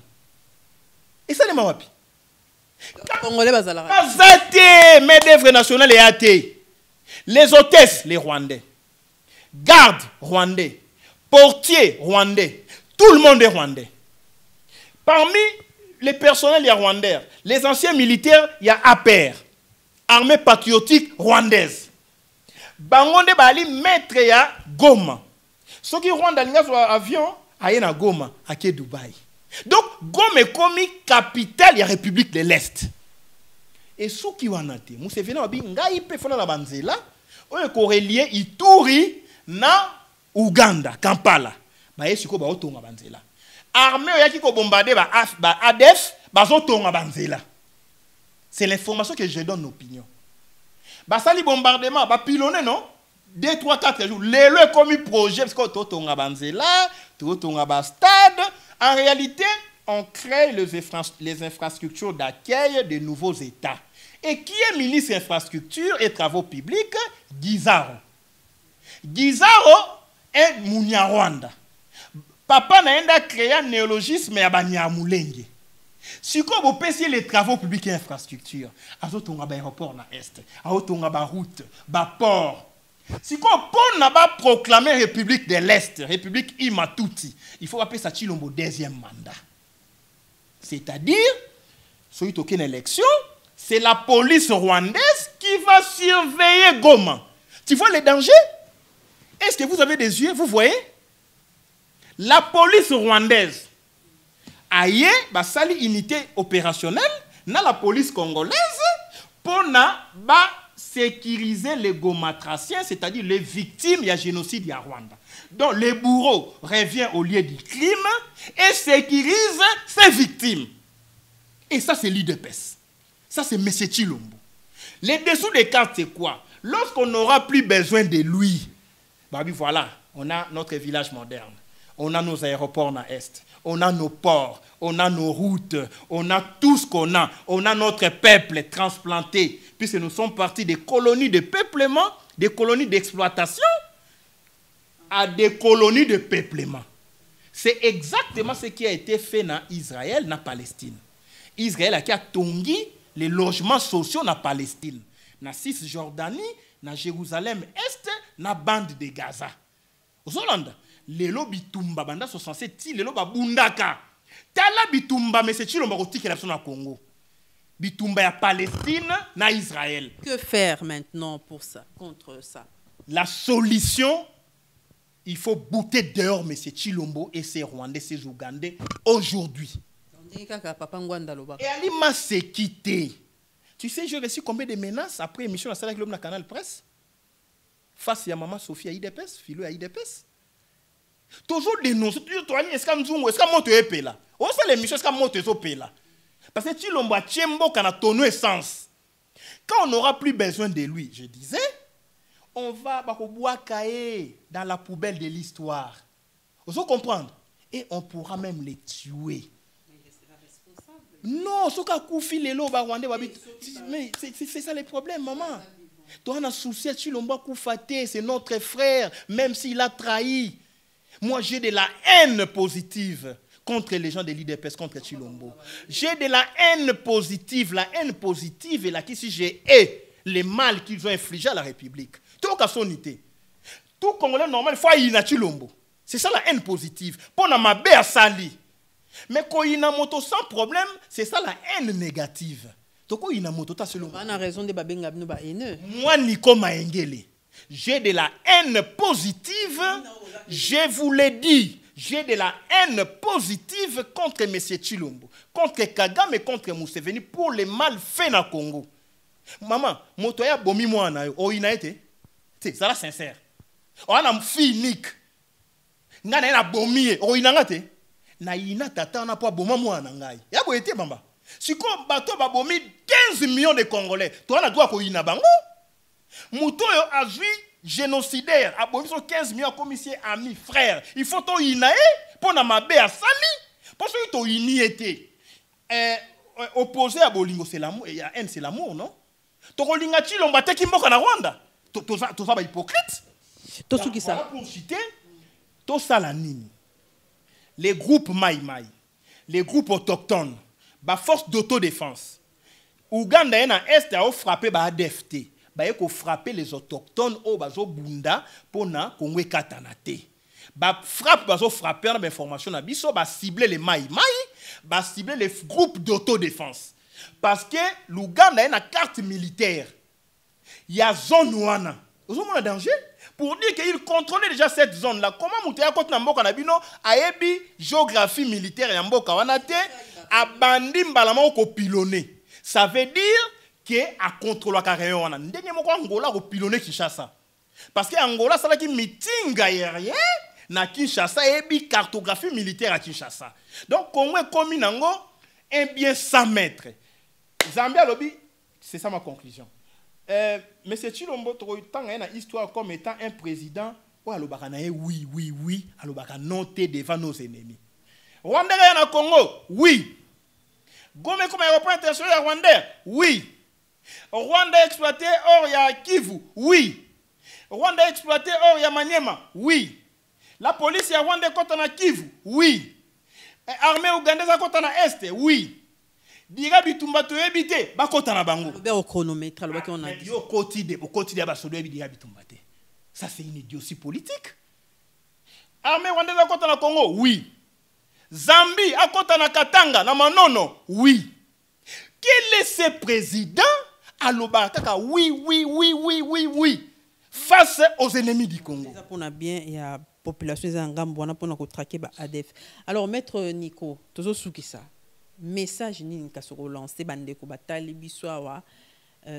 Et ça les mawapi. Congolais bazala. Main d'œuvre nationale et athée. Les hôtesses, les Rwandais. Gardes rwandais. Portiers rwandais. Tout le monde est rwandais. Parmi les personnels, il y a rwandais. Les anciens militaires, il y a APR. Armée patriotique rwandaise. Bangonde Bali, maître ya Goma. Ceux qui Rwanda sur avion, aïe na Goma, à Dubaï. Donc, Goma est comme capitale de la République de l'Est. Et ceux qui ont été, Museveni a dit, ngai pe fona la banzela, on est relié Ituri na Uganda, Kampala. Ba yesiko ba otonga banzela. Armée yaki ko bombarder ba ADF, ba zotonga banzela. C'est l'information que je donne opinion. Ba sali bombardement, ba pilonné non? 2, 3, 4 jours. Le comme projet, parce que totonga banzela, totonga ba stade. En réalité, on crée les infrastructures d'accueil de nouveaux États. Et qui est ministre infrastructure et travaux publics? Gizaro. Gizaro est Munyarwanda. Papa n'a créé un néologisme à Banyamulenge. Si vous payez les travaux publics et infrastructures, vous avez un aéroport dans l'Est, vous avez une route, un port. Si vous n'a pas proclamé République de l'Est, République Imatuti, il faut appeler ça Chilombo deuxième mandat. C'est-à-dire, si vous avez une élection, c'est la police rwandaise qui va surveiller Goma. Tu vois les dangers? Est-ce que vous avez des yeux? Vous voyez? La police rwandaise a une unité opérationnelle dans la police congolaise pour sécuriser les gomatraciens, c'est-à-dire les victimes du génocide du Rwanda. Donc le bourreau revient au lieu du crime et sécurise ses victimes. Et ça, c'est l'IDPS. Ça, c'est M. Chilombo. Les dessous des cartes, c'est quoi? Lorsqu'on n'aura plus besoin de lui, bah oui, voilà, on a notre village moderne. On a nos aéroports dans l'Est. On a nos ports. On a nos routes. On a tout ce qu'on a. On a notre peuple transplanté. Puisque nous sommes partis des colonies de peuplement, des colonies d'exploitation, à des colonies de peuplement. C'est exactement ce qui a été fait dans Israël, dans Palestine. Israël a tongi les logements sociaux dans Palestine. Dans Cisjordanie, dans Jérusalem-Est, dans la bande de Gaza. Aux Hollandes, les lobby tumba banda sont censés ti les lobby bundaka Tala bitumba mais c'est Chilombo qui est na Congo. Bitumba ya Palestine na Israël. Que faire maintenant pour ça, contre ça? La solution, il faut bouter dehors M. Chilombo et ses Rwandais, ses Ougandais aujourd'hui. Et Ali m'a quitté. Tu sais, j'ai reçu combien de menaces après l'émission avec l'homme de la Canal Presse? Face à maman Sophie à IDPS, Philo à IDPS. Toujours dénoncer, toujours toi, est-ce que monte épée là? On sait l'émission, est-ce que monte épée là? Parce que Chilombo a Tchembo qui a ton essence. Quand on n'aura plus besoin de lui, je disais, on va dans la poubelle de l'histoire. Vous comprendre? Et on pourra même les tuer. Non, mais c'est ça le problème, maman. Toi, on a souci, c'est notre frère, même s'il a trahi. Moi, j'ai de la haine positive contre les gens de l'IDPS, contre Chilombo. J'ai de la haine positive. La haine positive est là qui, si j'ai les mal qu'ils ont infligés à la République. Tout cas, sonité. Tout Congolais normal, il faut y aller Chilombo. C'est ça la haine positive. Pour ma bé à sali. Mais quand il y a moto sans problème, c'est ça la haine négative. Donc il y a moto selon. On a raison de babenga bino ba haineux. Moi Nico Maengele, j'ai de la haine positive. Je vous l'ai dit, j'ai de la haine positive contre M. Chilombo, contre Kagame et contre Museveni pour les mal faits dans le Congo. Maman, moto ya bomi moi na yo, o ina été. C'est ça la sincère. On a fille Nick. Ngana na bomi o ina ngate. Na ina tata na pas boma moi na ngai. Ya bo été mama. Si comme bateau ba bomi 15 millions de Congolais, toi na droit ko ina bango. Muto yo a vu génocidaire, a bomi 15 millions commissaire ami frère. Il faut to ina pour na mabe a sali. Parce que to ini été opposé à Bolingo c'est l'amour et ya haine c'est l'amour, non? To kolinga Chilombo te ki mboka na Rwanda. To ça ba hypocrite. To suki ça. Pour citer to sala nini. Les groupes Maï-Maï, les groupes autochtones, la force d'autodéfense. Ouganda et na Est a frappé ba ADFT. Ba yeko frapper les autochtones au bazo bunda pour na Kongwe katanate. Ba frappe bazo frapper na information na biso ba cibler les Maï-Maï, ba cibler les groupes d'autodéfense. Parce que l'Ouganda a une carte militaire. Il y a zone ouana. Vous avez un danger? Pour dire qu'il contrôlait déjà cette zone-là. Comment Moutéa Kote Namboka Nabino a ébi géographie militaire et Mboka Wanate a bandi mbalama ko pilonné. Ça veut dire que a contrôlé la rayon wana. Ndenge moko Angola ko pilonné Kinshasa. Parce que Angola ça là qui meeting aérien na Kinshasa ébi cartographie militaire à Kinshasa. Donc Congo est commis nango un bien 100 mètres. Zambia lobby, c'est ça ma conclusion. Mais c'est Chilombo tant une histoire comme étant un président où alobaka na oui, alobaka non té devant nos ennemis. Rwanda na Congo, oui. Gome comme aéroport international rwandais, oui. Rwanda exploité or ya Kivu, oui. Rwanda exploité or ya Maniema, oui. La police ya Rwanda contre na Kivu, oui. Armée ougandaise contre na Est, oui. Dira bitumba to ebité bakota na bango. Be au chronomètre alors qu'on a dit. Yo quotidien ba sodo ebi dira bitumba te. Ça c'est une idiotie politique. Armée rwandaise akota na Congo, oui. Zambie akota na Katanga na Manono, oui. Quel est ce président aloba kaka oui face aux ennemis du Congo. Ça pour bien il y a population zangambo na pour traquer ba ADF. Alors maître Nico, tozo suki ça. Message ni ka se relancer bandeko batali biswawa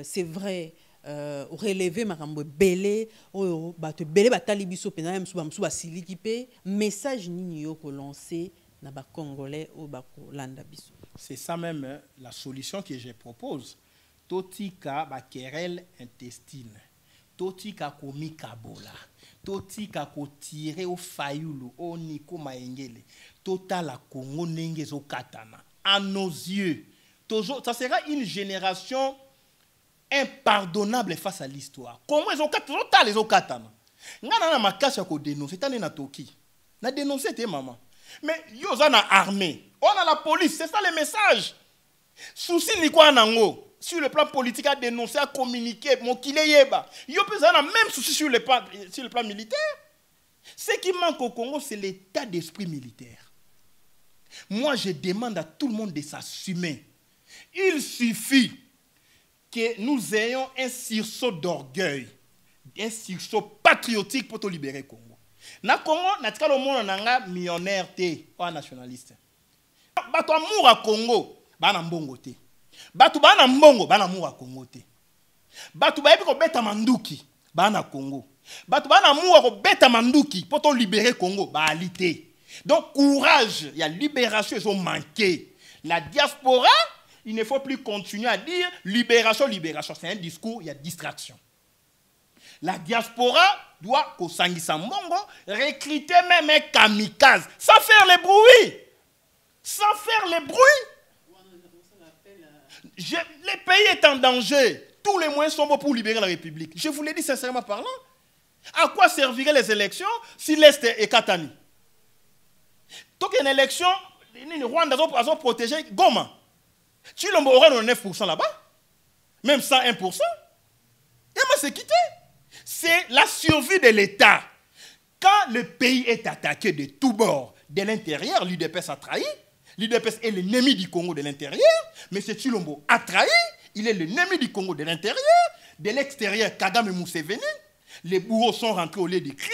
c'est vrai relever makambo belé oyo bato belé batali biso pena msu ba siliki pe message ni yo ko lancer na ba congolais o ba ko landa biso. C'est ça même la solution que je propose. Totika ba querelle intestine. Totika komi kabola. Totika ko tirer au fayulu o Nico Maengele. Totala Congo nenge zo katana. À nos yeux, toujours, ça sera une génération impardonnable face à l'histoire. Comment ils ont les okatana. Ngana na makasi ko dénoncer tane na toki. Na dénoncer te maman. Mais yo za na armée, on a la police, c'est ça le message. Souci ni quoi nango sur le plan politique à dénoncer, à communiquer, mon kile yeba. Yo peut ça même souci sur le plan militaire. Ce qui manque au Congo, c'est l'état d'esprit militaire. Moi, je demande à tout le monde de s'assumer. Il suffit que nous ayons un sursaut d'orgueil, un sursaut patriotique pour te libérer le Congo. Na Congo, na tika le monde nanga millionnaire te, ou nationaliste. Bato amour à Congo, ba na mbongo te. Bato ba na mbongo, ba na amour à Congo te. Bato ba yebi ko beta manduki, ba na Congo. Bato ba na amour ko beta manduki pour te libérer Congo, baalité. Donc courage, il y a libération, ils ont manqué. La diaspora, il ne faut plus continuer à dire libération, libération. C'est un discours, il y a distraction. La diaspora doit, au Sangisa Mongo, recruter même un kamikaze, sans faire les bruits. Sans faire les bruits. Le pays est en danger. Tous les moyens sont bons pour libérer la République. Je vous l'ai dit sincèrement parlant. À quoi serviraient les élections si l'Est est Katani? Donc une élection, le Rwanda a protégé Goma. Chilombo aura 9% là-bas. Même 101%. Et moi, c'est quitté. C'est la survie de l'État. Quand le pays est attaqué de tous bords, de l'intérieur, l'UDPS a trahi. L'UDPS est l'ennemi du Congo de l'intérieur. M. Chilombo a trahi. Il est l'ennemi du Congo de l'intérieur. De l'extérieur, Kagame et Museveni. Les bourreaux sont rentrés au lieu du crime.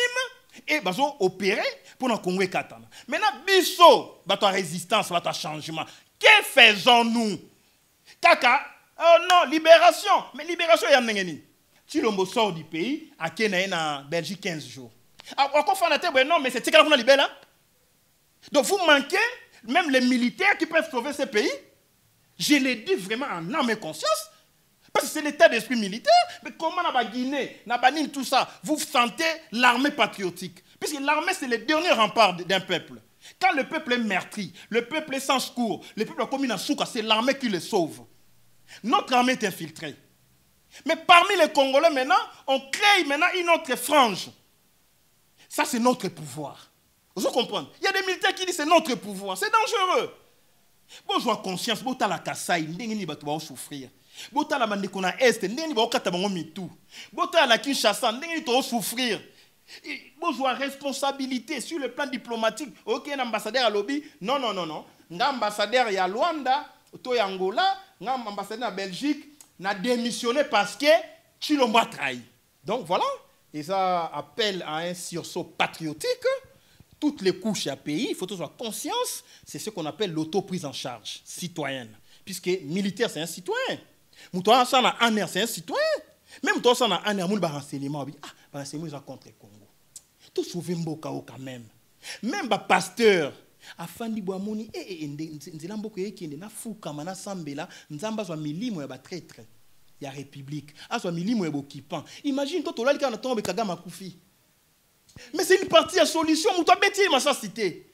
Et ils ont opéré pour le Congo et Katana. Maintenant, biso, la résistance, le changement. Que faisons-nous? Kaka, oh non, libération. Mais libération, il y a un Chilombo sort du pays, à Kenya, en Belgique, 15 jours. Non, mais c'est ce qu'on a libéré là. Donc vous manquez, même les militaires qui peuvent sauver ce pays. Je l'ai dit vraiment en âme et conscience. Parce que c'est l'état d'esprit militaire. Mais comment dans la Guinée, dans la Banine, tout ça, vous sentez l'armée patriotique? Puisque l'armée, c'est le dernier rempart d'un peuple. Quand le peuple est meurtri, le peuple est sans secours, le peuple a commis un souka, c'est l'armée qui le sauve. Notre armée est infiltrée. Mais parmi les Congolais maintenant, on crée maintenant une autre frange. Ça, c'est notre pouvoir. Vous comprenez? Il y a des militaires qui disent que c'est notre pouvoir. C'est dangereux. Bon, je conscience, bon, t'as la Kassai, n'engi ba tu vas souffrir. Bon, t'as la Mandeko na Est, n'engi ba okata bango mitou. Bon, t'as la Kinshasa, n'engi tu vas souffrir. Bon, je responsabilité sur le plan diplomatique. Ok, un ambassadeur à lobby. Non, non, non, non. Un ambassadeur à Luanda, à Angola, un ambassadeur à Belgique, n'a démissionné parce que Chilombo a trahi. Donc voilà. Et ça appelle à un sursaut patriotique. Toutes les couches à pays, il faut toujours avoir conscience. C'est ce qu'on appelle l'autoprise en charge citoyenne. Puisque militaire, c'est un citoyen. Moutoua Sana Aner, c'est un citoyen. Même toi, Sana Aner, il y a un renseignement. Ah, renseignement, ils ont contre le Congo. Tout sauvé Mbokao quand même. Même le pasteur. Afandi Boamoni, nzela mboko yekende na fuka mana sambela, nzamba zwa milimo ya batraître ya république, azwa milimo ya bokipan. Imagine toi tolali kana tombe Kagame akufi. Mais c'est une partie à solution, mouto beti ma sa cité.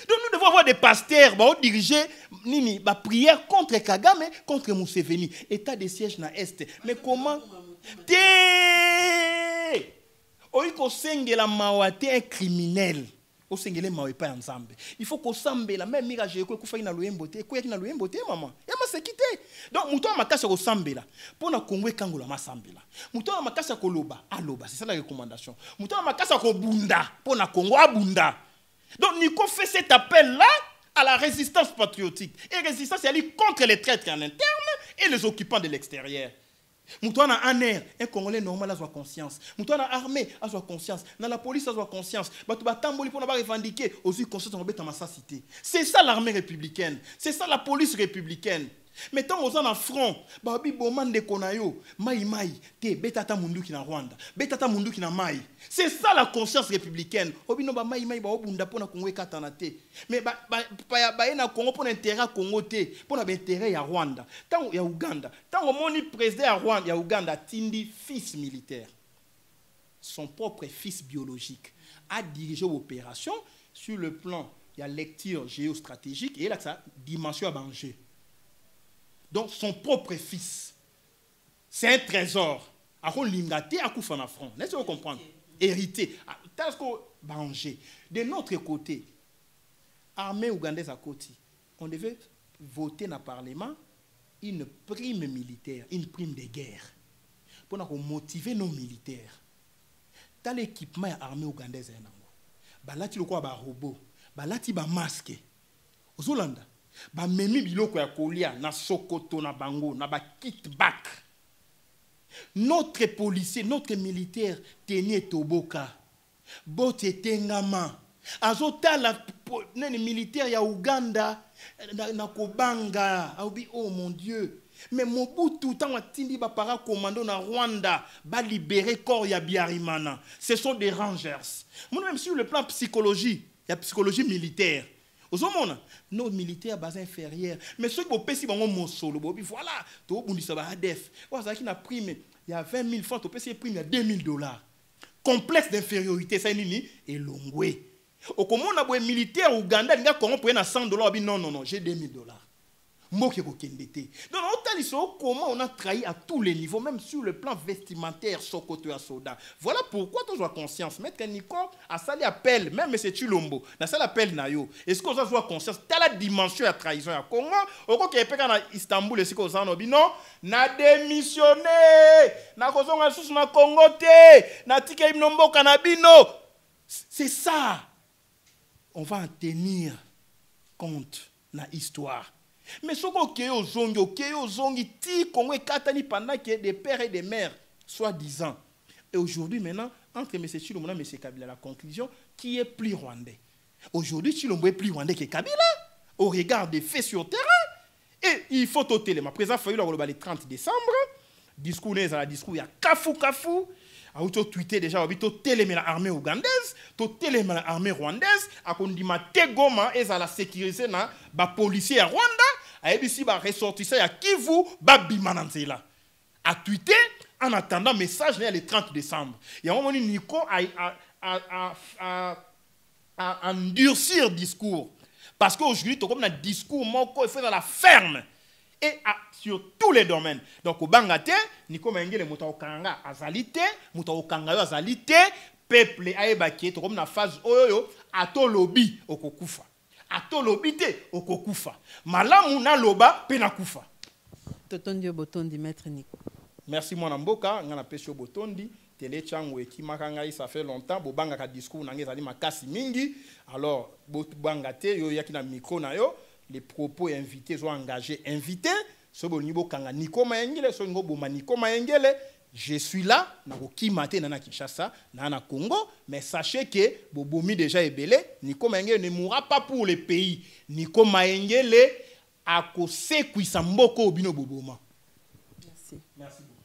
Donc nous devons avoir des pasteurs ba diriger nini ba prière contre Kagame, contre Museveni, état de siège na est. Mais comment té oiko sengela mawate un criminel. Il faut qu'on s'ambe la même mirage que qu'on fasse na loyembo te, ko na loyembo te maman. Ya ma se quitter. Donc muto makasa ko sambela. Pour na Congo kangola ma sambela. Muto makasa ko loba, aloba, c'est ça la recommandation. Muto makasa ko bunda, pour na Congo abunda. Donc Nico fait cet appel là à la résistance patriotique. Et résistance c'est aller contre les traîtres en interne et les occupants de l'extérieur. Moutouana en air, un Congolais normal a conscience. Moutouana armée a conscience. Dans la police a conscience. Batamboli pour n'avoir revendiqué aussi conscience en massa cité. C'est ça l'armée républicaine. C'est ça la police républicaine. Mais tant aux en front, babi boman de konayo, mai te betata munduki na Rwanda, betata munduki na mai. C'est ça la conscience républicaine. Obino ba mai ba obunda pona Congo katana te. Mais ba na Congo pour intérêt Congo te, pour intérêt ya Rwanda. Tant ya Uganda, tant au moni président ya Rwanda, ya Uganda tindi fils militaire. Son propre fils biologique a dirigé l'opération sur le plan il y a lecture géostratégique et là ça dimension à manger. Donc son propre fils, c'est un trésor. Laissez-vous comprendre. Hérité. De notre côté, armée ougandaise à côté, on devait voter dans le Parlement une prime militaire, une prime de guerre, pour motiver nos militaires. Dans l'équipement de l'armée ougandaise, balati le quoi ba robot, balati ba masque. Ozolanda. Ba memi biloko ya kolia na Sokoto na bango na ba kickback. Notre policier, notre militaire tenait Toboka. Bote tengama. Azota la militaire ya Uganda na Kobanga. Oh mon Dieu. Mais Mobutu tant atindi ba para commando na Rwanda ba libérer corps ya Biarimana. Ce sont des rangers. Moi même sur le plan psychologie, il y a psychologie militaire. Nos militaires bas inférieurs. Mais ceux qui ont payé mon solo, voilà, tu as ADF. Qui n'a prime, il y a 20 000 francs, tu as prime, il y a 2 000 $. Complexe d'infériorité, ça est longwe. Au comment on a un militaire ougandais, il y a comment pour 100 $, non, j'ai 2 000 $. Donc, comment on a trahi à tous les niveaux, même sur le plan vestimentaire, Sokoto à Soda. Voilà pourquoi tu as conscience. Maître Nico a sali appel, même M. Chilombo, na sali appel Nayo. Est-ce que vous avez conscience? Telle la dimension de la trahison à Congo, au Congo qui est à Istanbul, est-ce que vous avez dit non? Na démissionné, na kozonga sous na Congo te, na tika imnombo kanabino. C'est ça. On va en tenir compte na histoire. Mais ce qu'on a zongi, ti Congo et Katani pendant qu'il y a des pères et des mères, soi-disant. Et aujourd'hui, maintenant, entre M. Chilombo et M. Kabila, la conclusion, qui est plus rwandais? Aujourd'hui, Chilombo est plus rwandais que Kabila, au regard des faits sur terrain. Et il faut au téléma. Président Fayoul a le 30 décembre, discours, il y a discours, il y a Kafou. A tweeté déjà, a télémé l'armée ougandaise, télémé l'armée rwandaise, a condimé Tegoma et à la sécurité na ba policier à Rwanda, a ici ba ressortissant à Kivu, ba bimananzela. A tweeté en attendant message le 30 décembre. Il y a un moment où Nico a endurcir discours. Parce qu'aujourd'hui, tu as comme un discours, il faut dans la ferme. Et sur tous les domaines. Donc, au Bangate, Nico Mengele, Moutaokanga, Azalité, Moutaokanga, Azalité, peuple, Aebaki, comme la phase Oyo, Ato lobby, Okokufa. Ato lobby, Okokufa. Malamuna loba, Penakufa. Totondi Botondi, maître Nico. Merci, mon amboka, on a pêché au Botondi. Télé Tchangwe qui m'a ça fait longtemps. Bobanga ka discours, on a makasi mingi. Alors, Bangate, yo yaki na micro na yo. Les propos invités sont engagés. Invités, je suis là, na Kinshasa, na Congo, mais sachez que Bobomi déjà est belé, Nico Maengele ne mourra pas pour le pays. Nico Maengele a kose kuisamboko obino Boboma. Merci. Merci beaucoup.